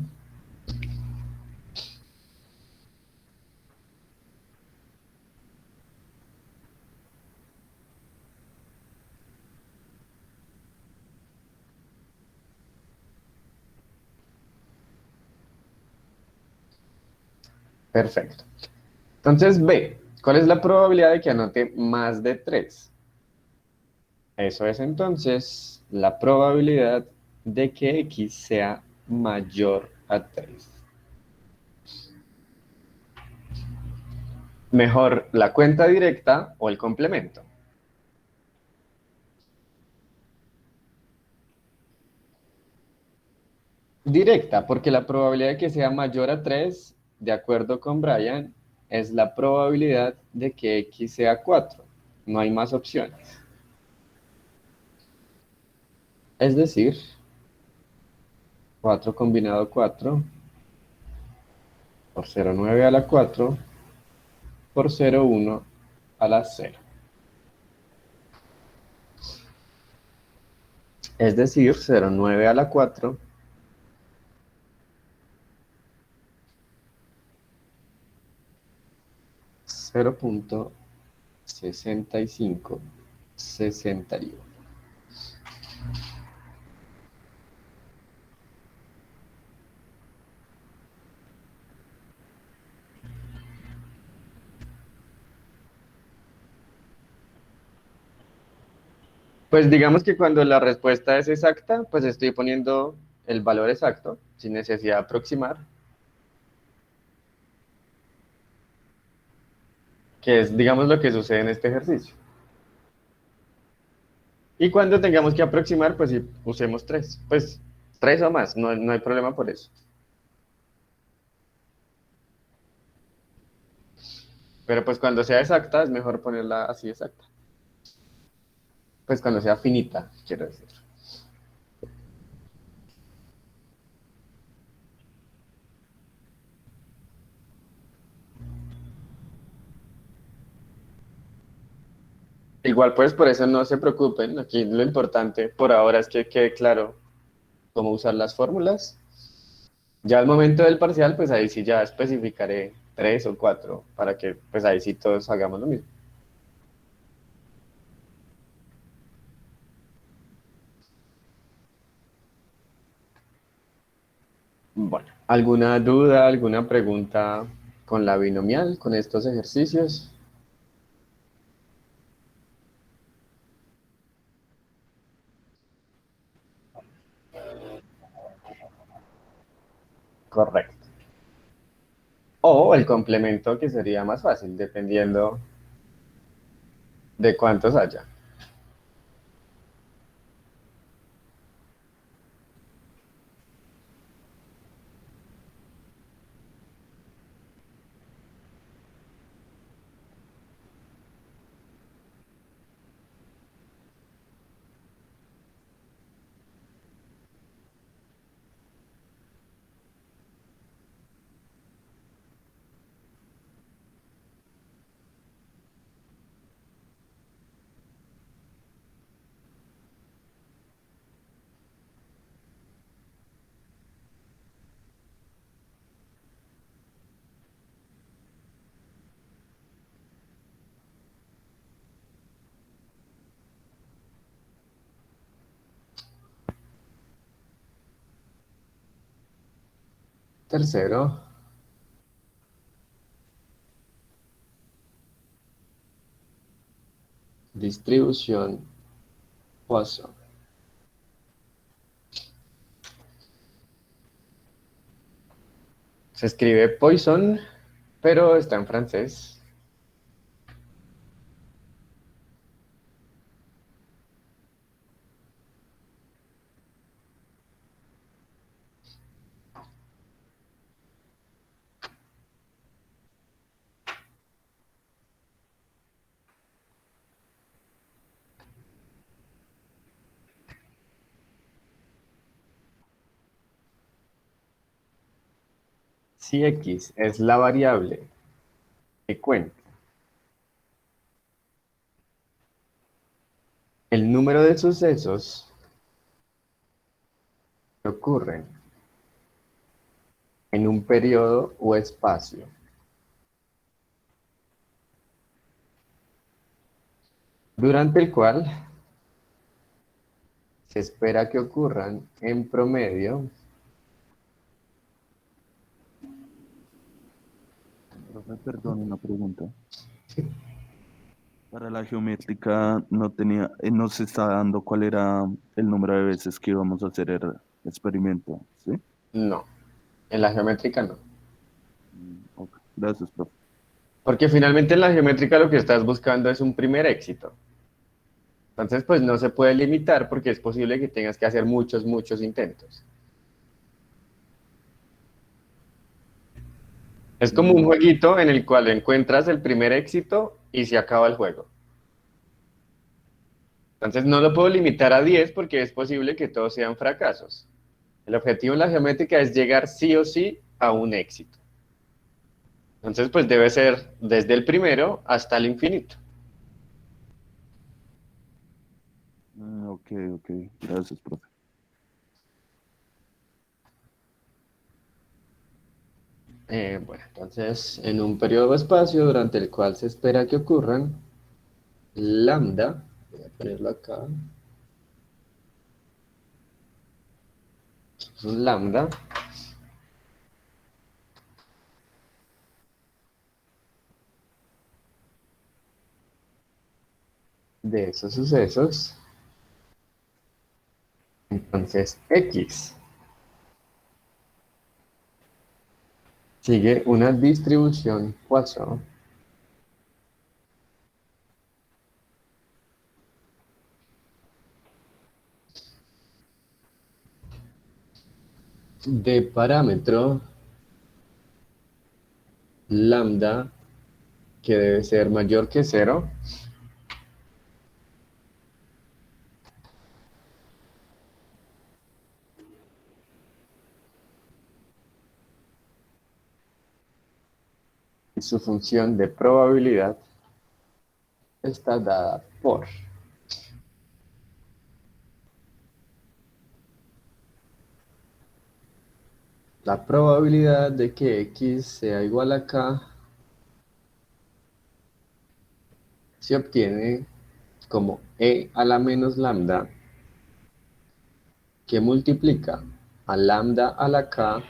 Perfecto. Entonces, B, ¿cuál es la probabilidad de que anote más de 3? Eso es entonces la probabilidad de que x sea mayor a 3. Mejor la cuenta directa o el complemento. Directa, porque la probabilidad de que sea mayor a 3, de acuerdo con Brian, es la probabilidad de que x sea 4. No hay más opciones. Es decir, 4 combinado 4 por 0,9 a la 4 por 0,1 a la 0. Es decir, 0,9 a la 4 0,6561. Pues digamos que cuando la respuesta es exacta, pues estoy poniendo el valor exacto, sin necesidad de aproximar, que es, digamos, lo que sucede en este ejercicio. Y cuando tengamos que aproximar, pues sí, usemos 3. Pues 3 o más, no hay problema por eso. Pero pues cuando sea exacta, es mejor ponerla así exacta. Pues cuando sea finita, quiero decir. Igual, pues por eso no se preocupen. Aquí lo importante por ahora es que quede claro cómo usar las fórmulas. Ya al momento del parcial, pues ahí sí ya especificaré 3 o 4 para que pues ahí sí todos hagamos lo mismo. Bueno, ¿alguna duda, alguna pregunta con la binomial, con estos ejercicios? Correcto. O el complemento que sería más fácil, dependiendo de cuántos haya. Tercero, distribución Poisson. Se escribe Poisson, pero está en francés. Si X es la variable que cuenta el número de sucesos que ocurren en un periodo o espacio durante el cual se espera que ocurran en promedio Profe, perdón, una pregunta. Para la geométrica no se está dando cuál era el número de veces que íbamos a hacer el experimento, ¿sí? no, en la geométrica no. Ok. Gracias, profe. Porque finalmente en la geométrica lo que estás buscando es un primer éxito. Entonces, pues no se puede limitar porque es posible que tengas que hacer muchos intentos. Es como un jueguito en el cual encuentras el primer éxito y se acaba el juego. Entonces no lo puedo limitar a 10 porque es posible que todos sean fracasos. El objetivo en la geométrica es llegar sí o sí a un éxito. Entonces, pues debe ser desde el primero hasta el infinito. Ok, ok. Gracias, profe. Bueno, entonces, en un periodo de espacio durante el cual se espera que ocurran lambda, voy a ponerlo acá, es un lambda de esos sucesos Entonces, X sigue una distribución Poisson de parámetro lambda que debe ser mayor que cero y su función de probabilidad está dada por la probabilidad de que X sea igual a K se obtiene como E a la menos lambda que multiplica a lambda a la K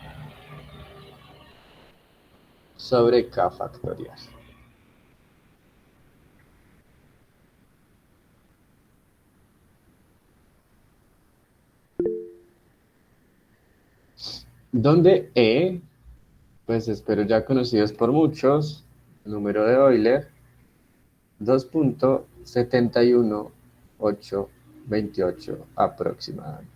sobre K factorial. Donde E, pues espero ya conocidos por muchos, número de Euler, 2.71828 aproximadamente.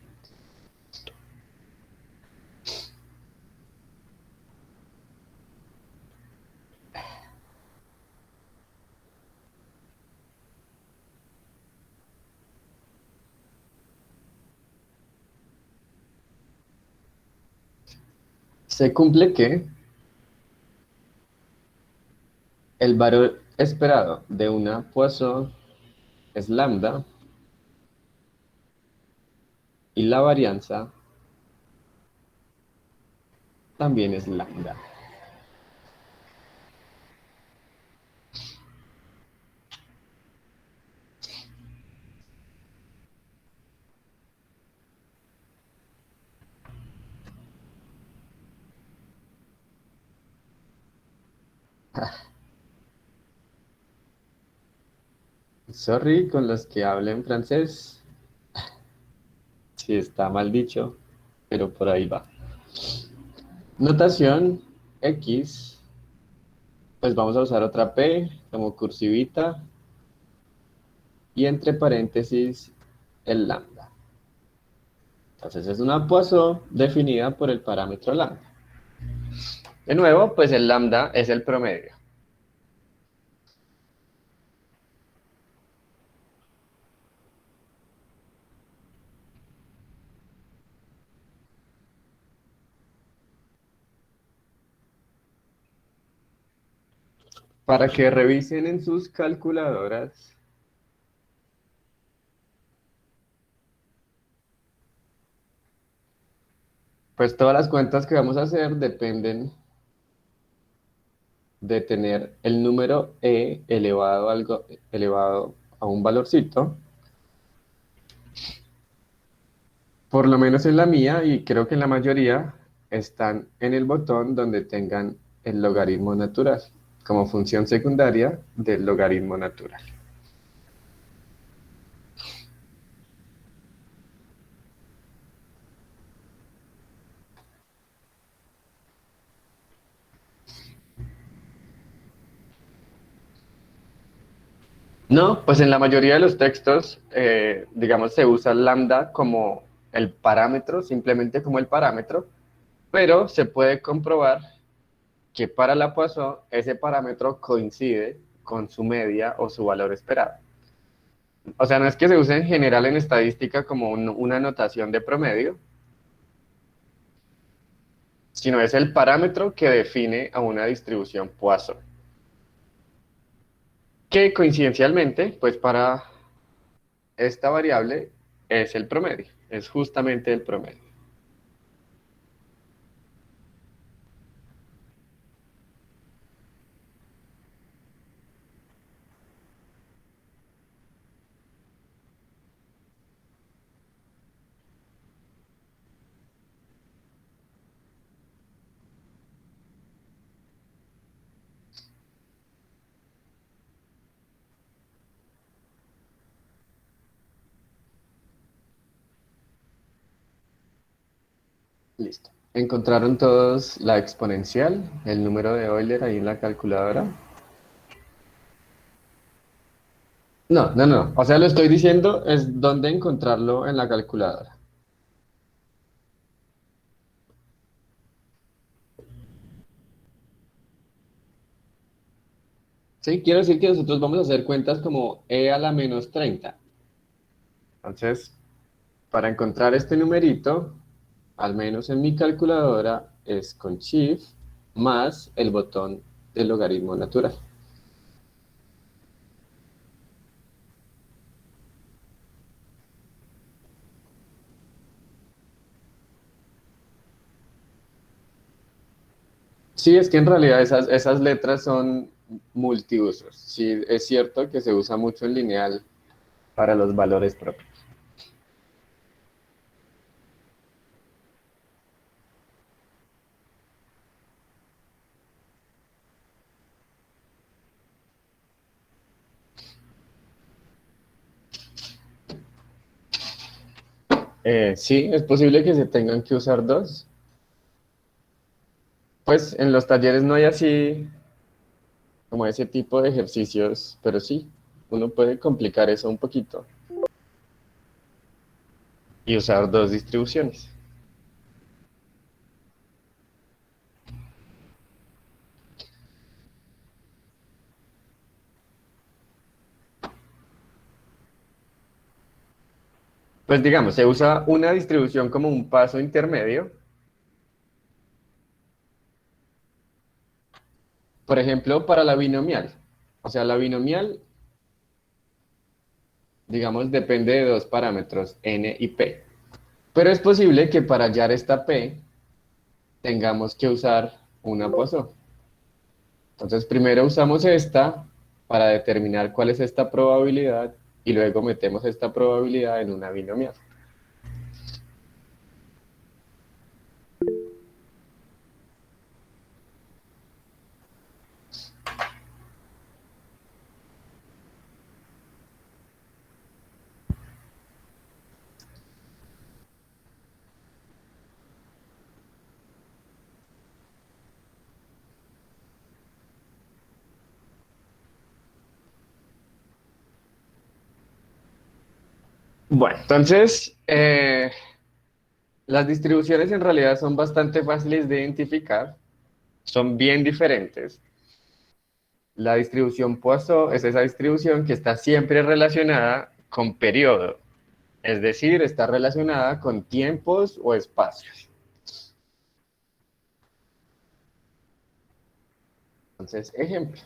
Se cumple que el valor esperado de una Poisson es lambda y la varianza también es lambda. Sorry con los que hablen francés, si está mal dicho, pero por ahí va. Notación X, pues vamos a usar otra P como cursivita y entre paréntesis el lambda. Entonces es una Poisson definida por el parámetro lambda. De nuevo, pues el lambda es el promedio. Para que revisen en sus calculadoras, pues todas las cuentas que vamos a hacer dependen de tener el número e elevado a un valorcito, por lo menos en la mía y creo que en la mayoría están en el botón donde tengan el logaritmo natural, como función secundaria del logaritmo natural. No, pues en la mayoría de los textos, digamos, se usa lambda como el parámetro, simplemente como el parámetro, pero se puede comprobar que para la Poisson ese parámetro coincide con su media o su valor esperado. O sea, no es que se use en general en estadística como una notación de promedio, sino es el parámetro que define a una distribución Poisson, que coincidencialmente, pues para esta variable es el promedio, es justamente el promedio. Listo. ¿Encontraron todos la exponencial, el número de Euler ahí en la calculadora? No, no, no. O sea, lo estoy diciendo es dónde encontrarlo en la calculadora. Sí, quiero decir que nosotros vamos a hacer cuentas como e a la menos 30. Entonces, para encontrar este numerito, al menos en mi calculadora, es con Shift más el botón del logaritmo natural. Sí, es que en realidad esas letras son multiusos. Sí, es cierto que se usa mucho en lineal para los valores propios. Sí, es posible que se tengan que usar dos. Pues en los talleres no hay así como ese tipo de ejercicios, pero sí, uno puede complicar eso un poquito y usar dos distribuciones. Pues digamos, se usa una distribución como un paso intermedio. Por ejemplo, para la binomial. O sea, la binomial, digamos, depende de dos parámetros, n y p. Pero es posible que para hallar esta p tengamos que usar una Poisson. Entonces, primero usamos esta para determinar cuál es esta probabilidad y luego metemos esta probabilidad en una binomial. Bueno, entonces, las distribuciones en realidad son bastante fáciles de identificar, son bien diferentes. La distribución Poisson es esa distribución que está siempre relacionada con periodo, es decir, está relacionada con tiempos o espacios. Entonces, ejemplo.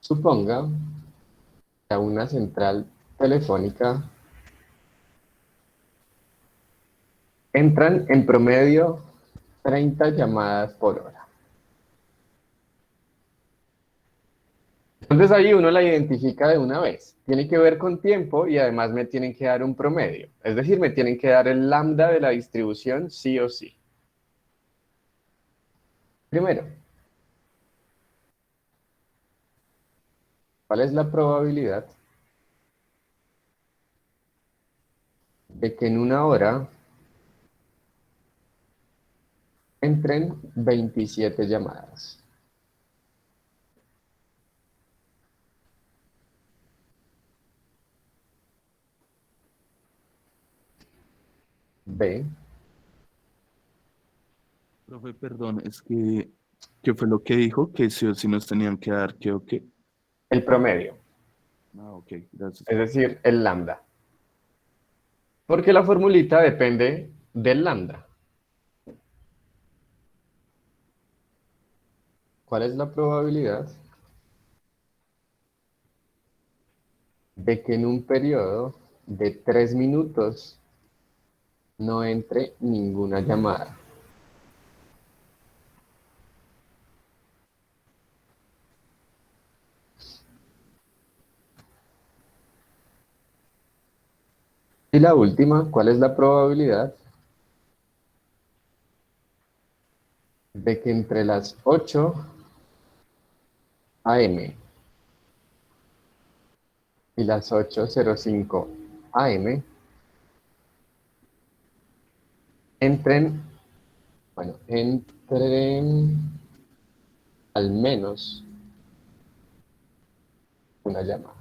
Suponga que a una central telefónica entran en promedio 30 llamadas por hora. Entonces ahí uno la identifica de una vez. Tiene que ver con tiempo y además me tienen que dar un promedio. Es decir, me tienen que dar el lambda de la distribución sí o sí. Primero, ¿cuál es la probabilidad de que en una hora entren 27 llamadas? B, Profe, perdón, es que, ¿qué fue lo que dijo? Que sí o sí nos tenían que dar, ¿qué o qué? el promedio, Ah, ok, gracias. es decir, el lambda. Porque la formulita depende del lambda. ¿Cuál es la probabilidad de que en un periodo de 3 minutos no entre ninguna llamada? Y la última, ¿cuál es la probabilidad de que entre las 8 AM y las 8:05 AM entren, bueno, entren al menos una llamada.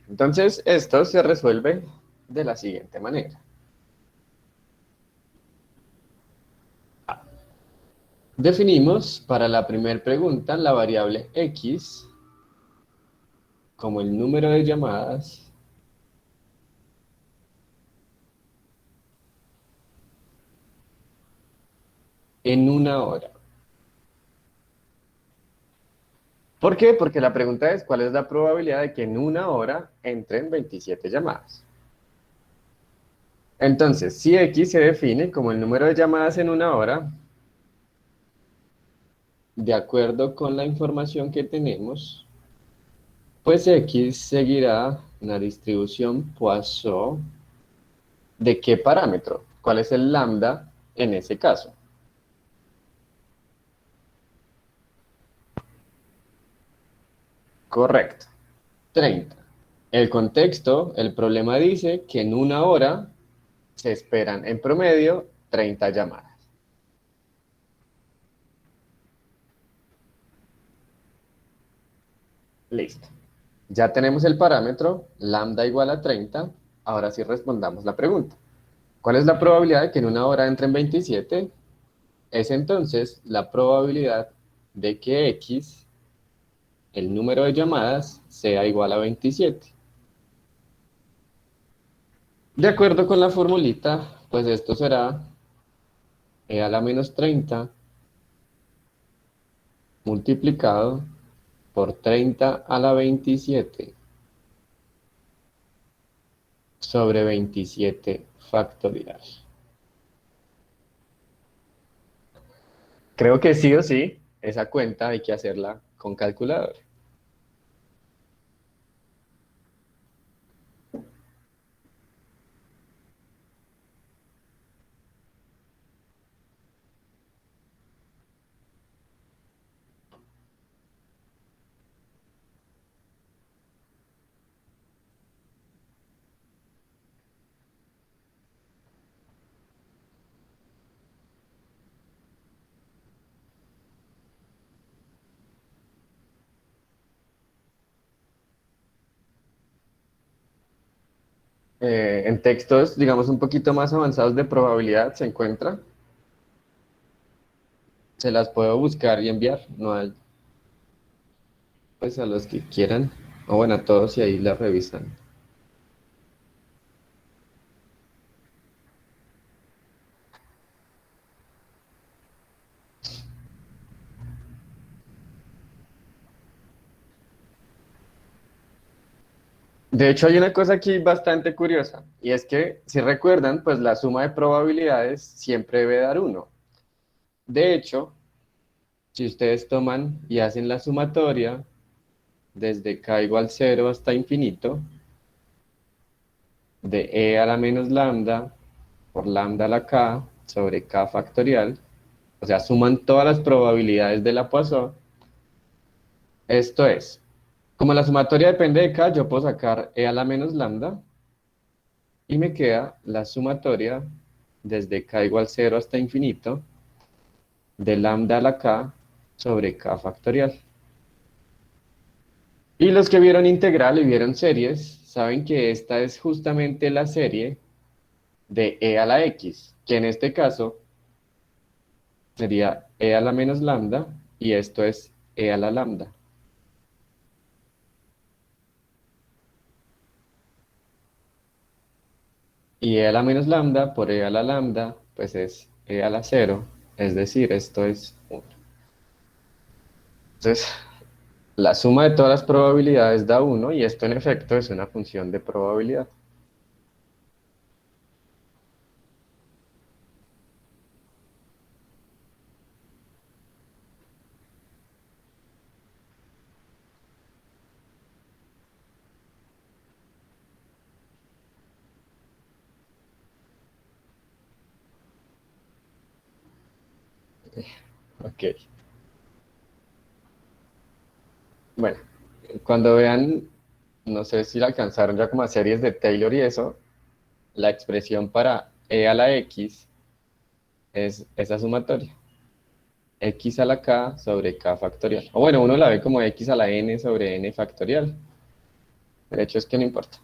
Entonces, esto se resuelve de la siguiente manera. Definimos para la primera pregunta la variable x como el número de llamadas en una hora. ¿Por qué? Porque la pregunta es ¿cuál es la probabilidad de que en una hora entren 27 llamadas? Entonces, si x se define como el número de llamadas en una hora, de acuerdo con la información que tenemos, pues x seguirá una distribución Poisson. ¿De qué parámetro? ¿Cuál es el lambda en ese caso? Correcto, 30. El contexto, el problema dice que en una hora se esperan en promedio 30 llamadas. Listo. Ya tenemos el parámetro, lambda igual a 30. Ahora sí respondamos la pregunta. ¿Cuál es la probabilidad de que en una hora entren 27? Es entonces la probabilidad de que x, el número de llamadas, sea igual a 27. De acuerdo con la formulita, pues esto será e a la menos 30 multiplicado por 30 a la 27 sobre 27 factorial. Creo que sí o sí, esa cuenta hay que hacerla con calculadora. En textos, digamos, un poquito más avanzados de probabilidad se encuentra. Se las puedo buscar y enviar. No hay, pues a los que quieran. O bueno, a todos y ahí la revisan. De hecho, hay una cosa aquí bastante curiosa, y es que, si recuerdan, pues la suma de probabilidades siempre debe dar uno. De hecho, si ustedes toman y hacen la sumatoria desde k igual 0 hasta infinito, de e a la menos lambda por lambda a la k sobre k factorial, o sea, suman todas las probabilidades de la Poisson, esto es Como la sumatoria depende de k, yo puedo sacar e a la menos lambda y me queda la sumatoria desde k igual 0 hasta infinito de lambda a la k sobre k factorial. Y los que vieron integral y vieron series, saben que esta es justamente la serie de e a la x, que en este caso sería e a la menos lambda y esto es e a la lambda. Y e a la menos lambda por e a la lambda, pues es e a la 0, es decir, esto es 1. Entonces, la suma de todas las probabilidades da 1 y esto en efecto es una función de probabilidad. Ok. Bueno, cuando vean, no sé si la alcanzaron ya como a series de Taylor y eso, la expresión para e a la x es esa sumatoria. X a la k sobre k factorial. O bueno, uno la ve como x a la n sobre n factorial. El hecho es que no importa.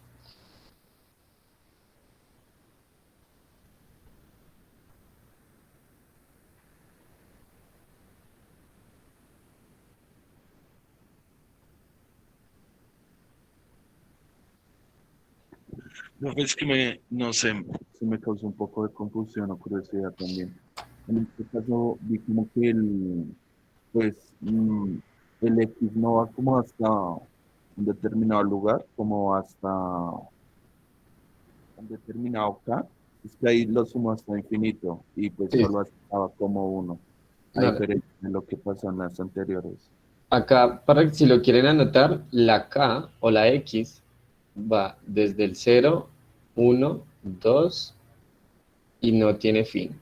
No, es que no sé, se me causó un poco de confusión o curiosidad también. En este caso, vi como que pues, el X no va como hasta un determinado lugar, como hasta un determinado K, es que ahí lo sumo hasta infinito y pues Sí. solo estaba como uno, a No, diferencia de lo que pasó en las anteriores. acá, para si lo quieren anotar, la k o la x va desde el 0, 1, 2 y no tiene fin.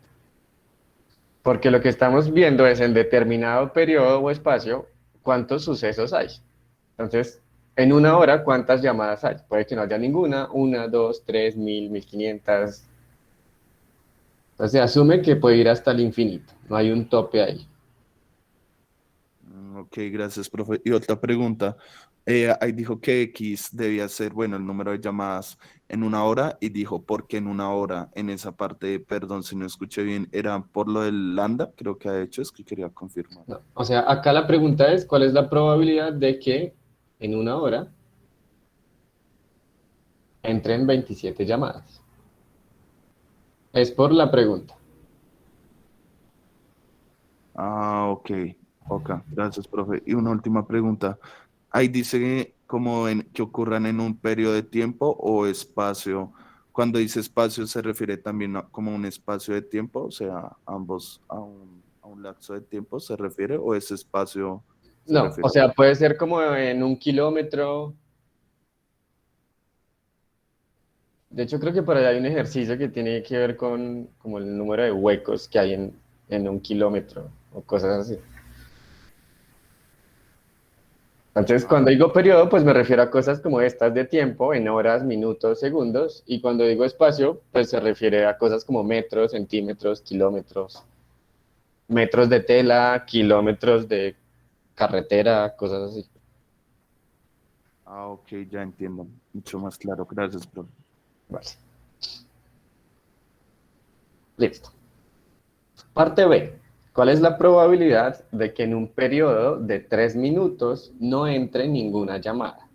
Porque lo que estamos viendo es en determinado periodo o espacio cuántos sucesos hay. Entonces, en una hora, ¿cuántas llamadas hay? Puede que no haya ninguna, una, dos, tres, 1000, 1500. Entonces, se asume que puede ir hasta el infinito. No hay un tope ahí. Ok, gracias, profe. Y otra pregunta. Ahí dijo que X debía ser, bueno, el número de llamadas en una hora y dijo, ¿por qué en una hora? En esa parte, perdón si no escuché bien, era por lo del lambda, creo que ha hecho, es que quería confirmar. No. O sea, acá la pregunta es, ¿cuál es la probabilidad de que en una hora entren 27 llamadas? Es por la pregunta. Ah, ok, gracias, profe. Y una última pregunta. Ahí dice como que ocurran en un periodo de tiempo o espacio. Cuando dice espacio se refiere también como un espacio de tiempo, o sea, ambos a un lapso de tiempo se refiere o ese espacio se No, o refiere. sea, puede ser como en 1 kilómetro. De hecho, creo que por allá hay un ejercicio que tiene que ver con como el número de huecos que hay en 1 kilómetro o cosas así. Entonces, Ah, cuando digo periodo, pues me refiero a cosas como estas de tiempo, en horas, minutos, segundos. Y cuando digo espacio, pues se refiere a cosas como metros, centímetros, kilómetros, metros de tela, kilómetros de carretera, cosas así. ok, ya entiendo. Mucho más claro. Gracias, profe. Vale. Listo. Parte B. ¿Cuál es la probabilidad de que en un periodo de 3 minutos no entre ninguna llamada?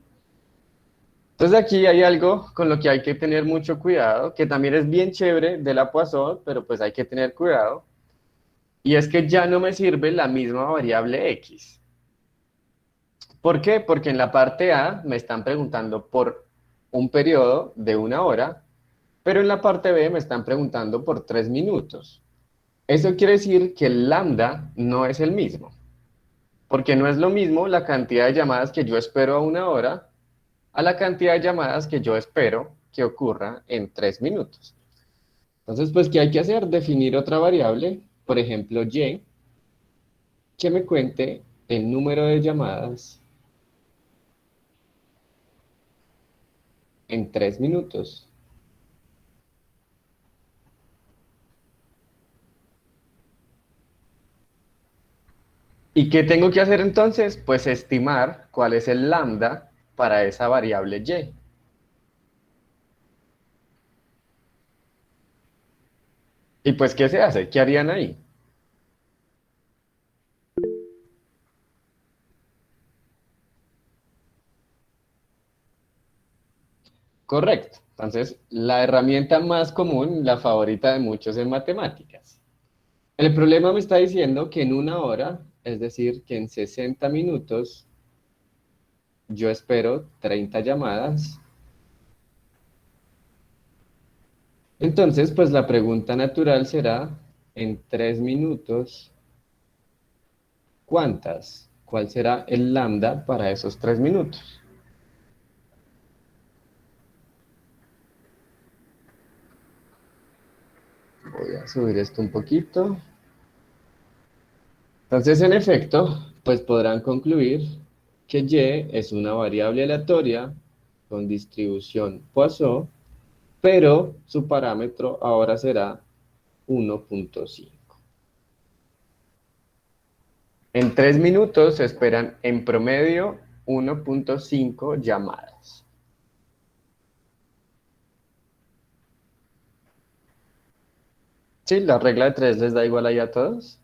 Entonces aquí hay algo con lo que hay que tener mucho cuidado, que también es bien chévere de la Poisson, pero pues hay que tener cuidado. Y es que ya no me sirve la misma variable x. ¿Por qué? Porque en la parte A me están preguntando por un periodo de 1 hora, pero en la parte B me están preguntando por 3 minutos. Eso quiere decir que el lambda no es el mismo, porque no es lo mismo la cantidad de llamadas que yo espero a 1 hora a la cantidad de llamadas que yo espero que ocurra en 3 minutos. Entonces, pues, ¿qué hay que hacer? Definir otra variable, por ejemplo, y, que me cuente el número de llamadas en 3 minutos. ¿Y qué tengo que hacer entonces? Pues estimar cuál es el lambda para esa variable y. ¿Y pues qué se hace? ¿Qué harían ahí? Correcto. Entonces, la herramienta más común, la favorita de muchos en matemáticas. El problema me está diciendo que en una hora, es decir, que en 60 minutos, yo espero 30 llamadas. Entonces, pues la pregunta natural será, en 3 minutos, ¿cuántas? ¿Cuál será el lambda para esos 3 minutos? Voy a subir esto un poquito. Entonces, en efecto, pues podrán concluir que y es una variable aleatoria con distribución Poisson, pero su parámetro ahora será 1.5. En 3 minutos se esperan en promedio 1.5 llamadas. Sí, la regla de 3 les da igual ahí a todos.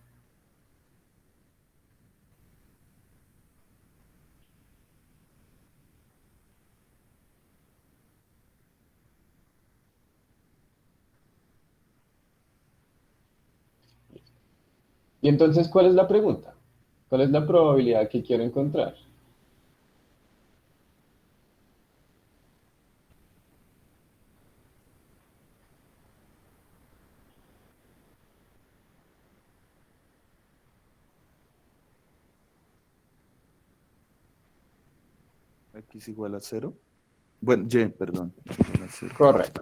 Y entonces, ¿cuál es la pregunta? ¿Cuál es la probabilidad que quiero encontrar? X igual a 0. Bueno, Y, perdón. Igual a 0. Correcto.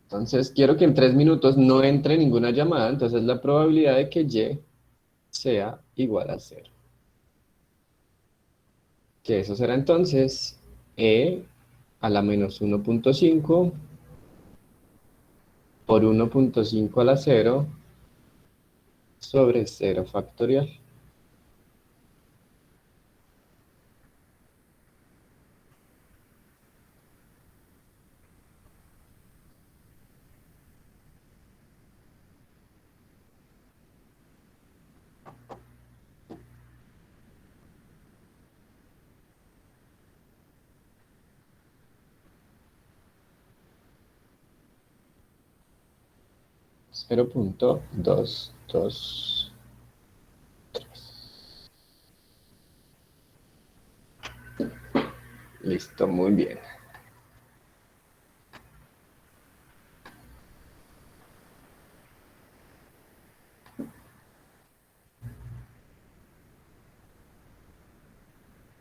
Entonces, quiero que en 3 minutos no entre ninguna llamada, entonces la probabilidad de que y sea igual a 0. Que eso será entonces a la menos 1.5 por 1.5 a la 0 sobre 0 factorial. Cero punto dos dos. Listo, muy bien.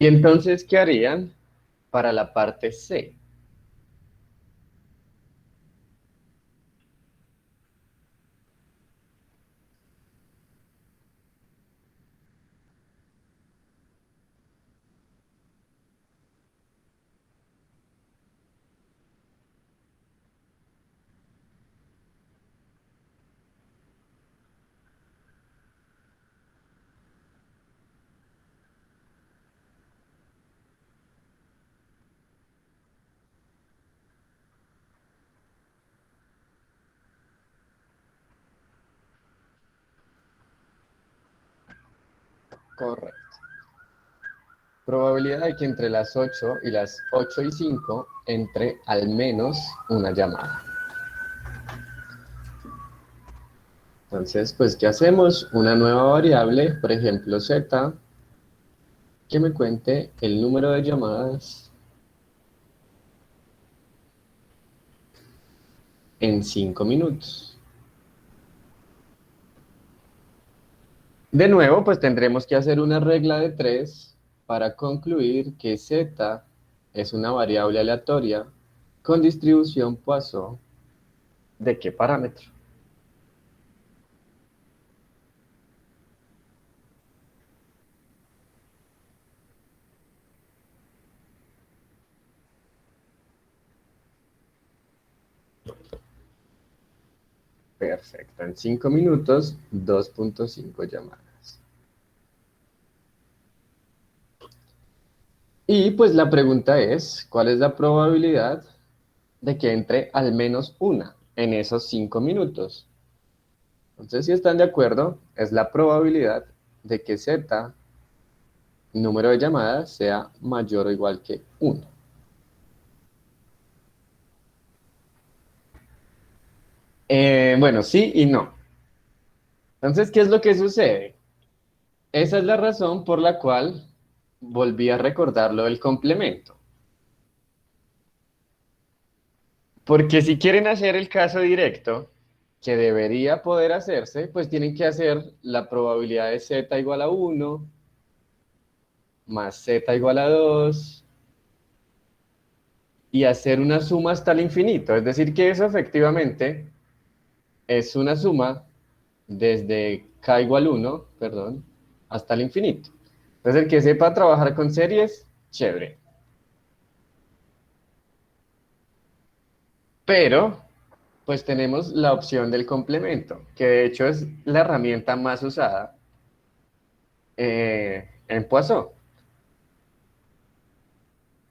¿Y entonces qué harían para la parte C? Correcto. Probabilidad de que entre las 8 y las 8:05 entre al menos una llamada. Entonces, pues, ¿qué hacemos? Una nueva variable, por ejemplo, z, que me cuente el número de llamadas en 5 minutos. De nuevo, pues tendremos que hacer una regla de 3 para concluir que z es una variable aleatoria con distribución Poisson. ¿De qué parámetro? Perfecto. En 5 minutos, 2.5 llamadas. Y pues la pregunta es, ¿cuál es la probabilidad de que entre al menos una en esos 5 minutos? Entonces, si están de acuerdo, es la probabilidad de que Z, número de llamadas, sea mayor o igual que 1. Bueno, sí y no. Entonces, ¿qué es lo que sucede? Esa es la razón por la cual volví a recordar lo del complemento. Porque si quieren hacer el caso directo, que debería poder hacerse, pues tienen que hacer la probabilidad de Z igual a 1 más Z igual a 2 y hacer una suma hasta el infinito. Es decir, que eso efectivamente es una suma desde k igual 1, perdón, hasta el infinito. Entonces, el que sepa trabajar con series, chévere. Pero, pues tenemos la opción del complemento, que de hecho es la herramienta más usada en Poisson.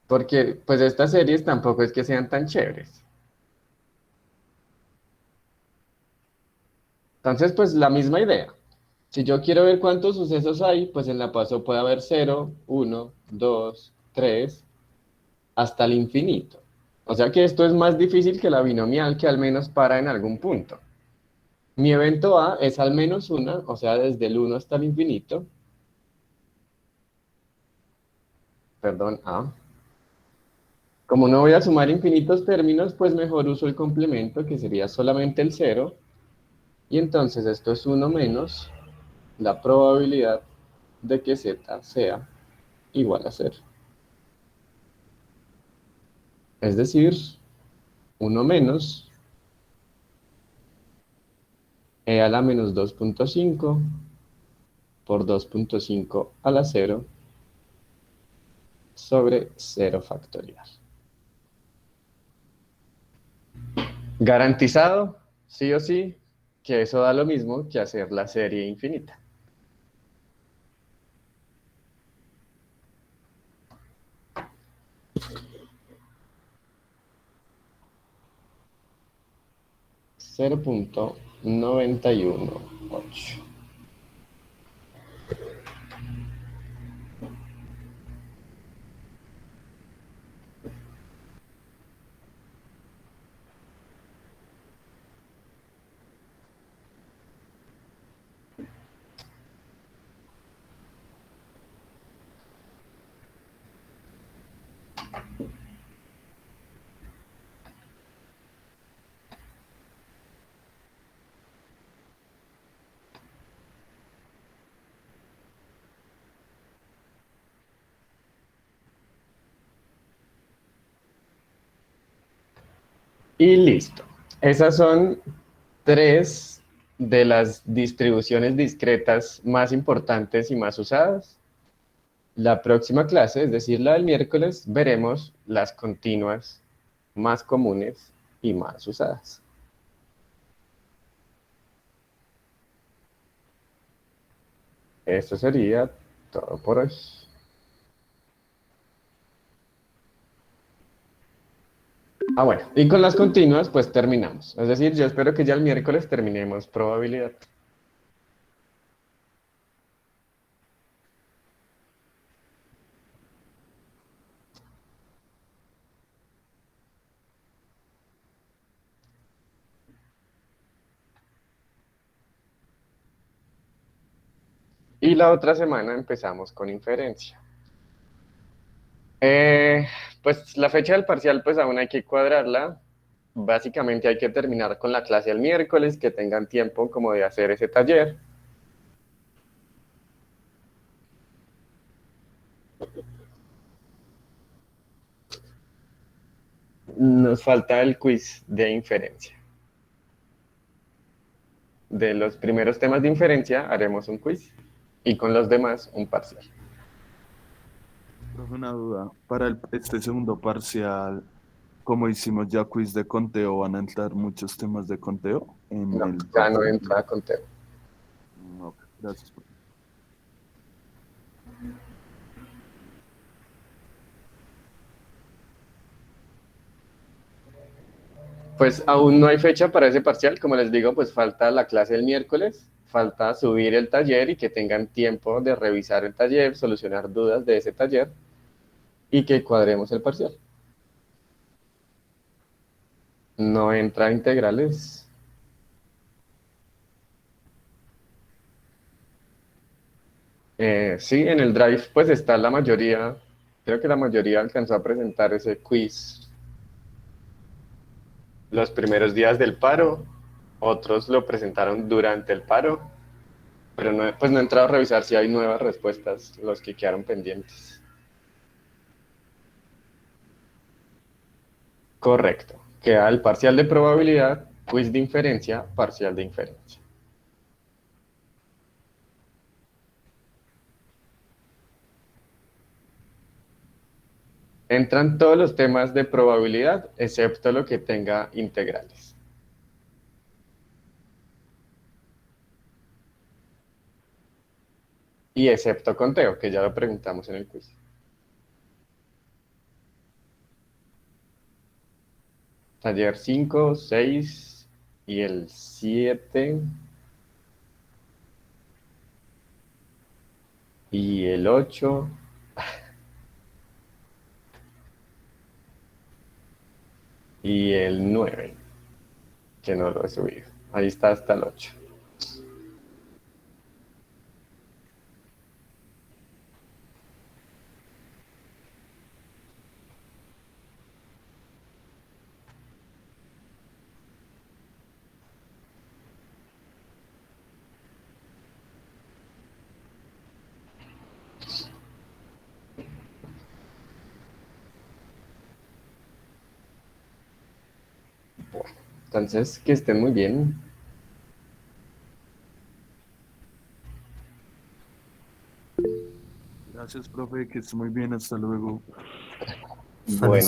Porque, pues estas series tampoco es que sean tan chéveres. Entonces, pues la misma idea. Si yo quiero ver cuántos sucesos hay, pues en la Poisson puede haber 0, 1, 2, 3, hasta el infinito. O sea que esto es más difícil que la binomial, que al menos para en algún punto. Mi evento A es al menos una, o sea, desde el 1 hasta el infinito. Perdón, A. Como no voy a sumar infinitos términos, pues mejor uso el complemento, que sería solamente el 0. Y entonces esto es 1 menos la probabilidad de que Z sea igual a 0. Es decir, 1 menos e a la menos 2.5 por 2.5 a la 0 sobre 0 factorial. Garantizado, sí o sí, que eso da lo mismo que hacer la serie infinita. Cero punto 91.8. Y listo. Esas son 3 de las distribuciones discretas más importantes y más usadas. La próxima clase, es decir, la del miércoles, veremos las continuas más comunes y más usadas. Esto sería todo por hoy. Bueno, y con las continuas, pues terminamos. Es decir, yo espero que ya el miércoles terminemos probabilidad. Y la otra semana empezamos con inferencia. Eh, pues la fecha del parcial, pues aún hay que cuadrarla. Básicamente hay que terminar con la clase el miércoles, que tengan tiempo como de hacer ese taller. Nos falta el quiz de inferencia. De los primeros temas de inferencia haremos un quiz y con los demás un parcial. Profe, una duda. Para este segundo parcial, como hicimos ya quiz de conteo, van a entrar muchos temas de conteo en No, el ya no parcial. entra a conteo. Ok, gracias. Pues aún no hay fecha para ese parcial, como les digo, pues falta la clase el miércoles, falta subir el taller y que tengan tiempo de revisar el taller, solucionar dudas de ese taller y que cuadremos el parcial. No entra integrales. Sí, en el Drive pues está la mayoría, creo que la mayoría alcanzó a presentar ese quiz los primeros días del paro, otros lo presentaron durante el paro, pero no, pues no he entrado a revisar si hay nuevas respuestas, los que quedaron pendientes. Correcto. Queda el parcial de probabilidad, quiz de inferencia, parcial de inferencia. Entran todos los temas de probabilidad, excepto lo que tenga integrales. Y excepto conteo, que ya lo preguntamos en el quiz. Taller 5, 6 y el 7 y el 8 y el 9, que no lo he subido. Ahí está hasta el 8. Entonces, que estén muy bien. Gracias, profe, que esté muy bien, hasta luego. Bueno.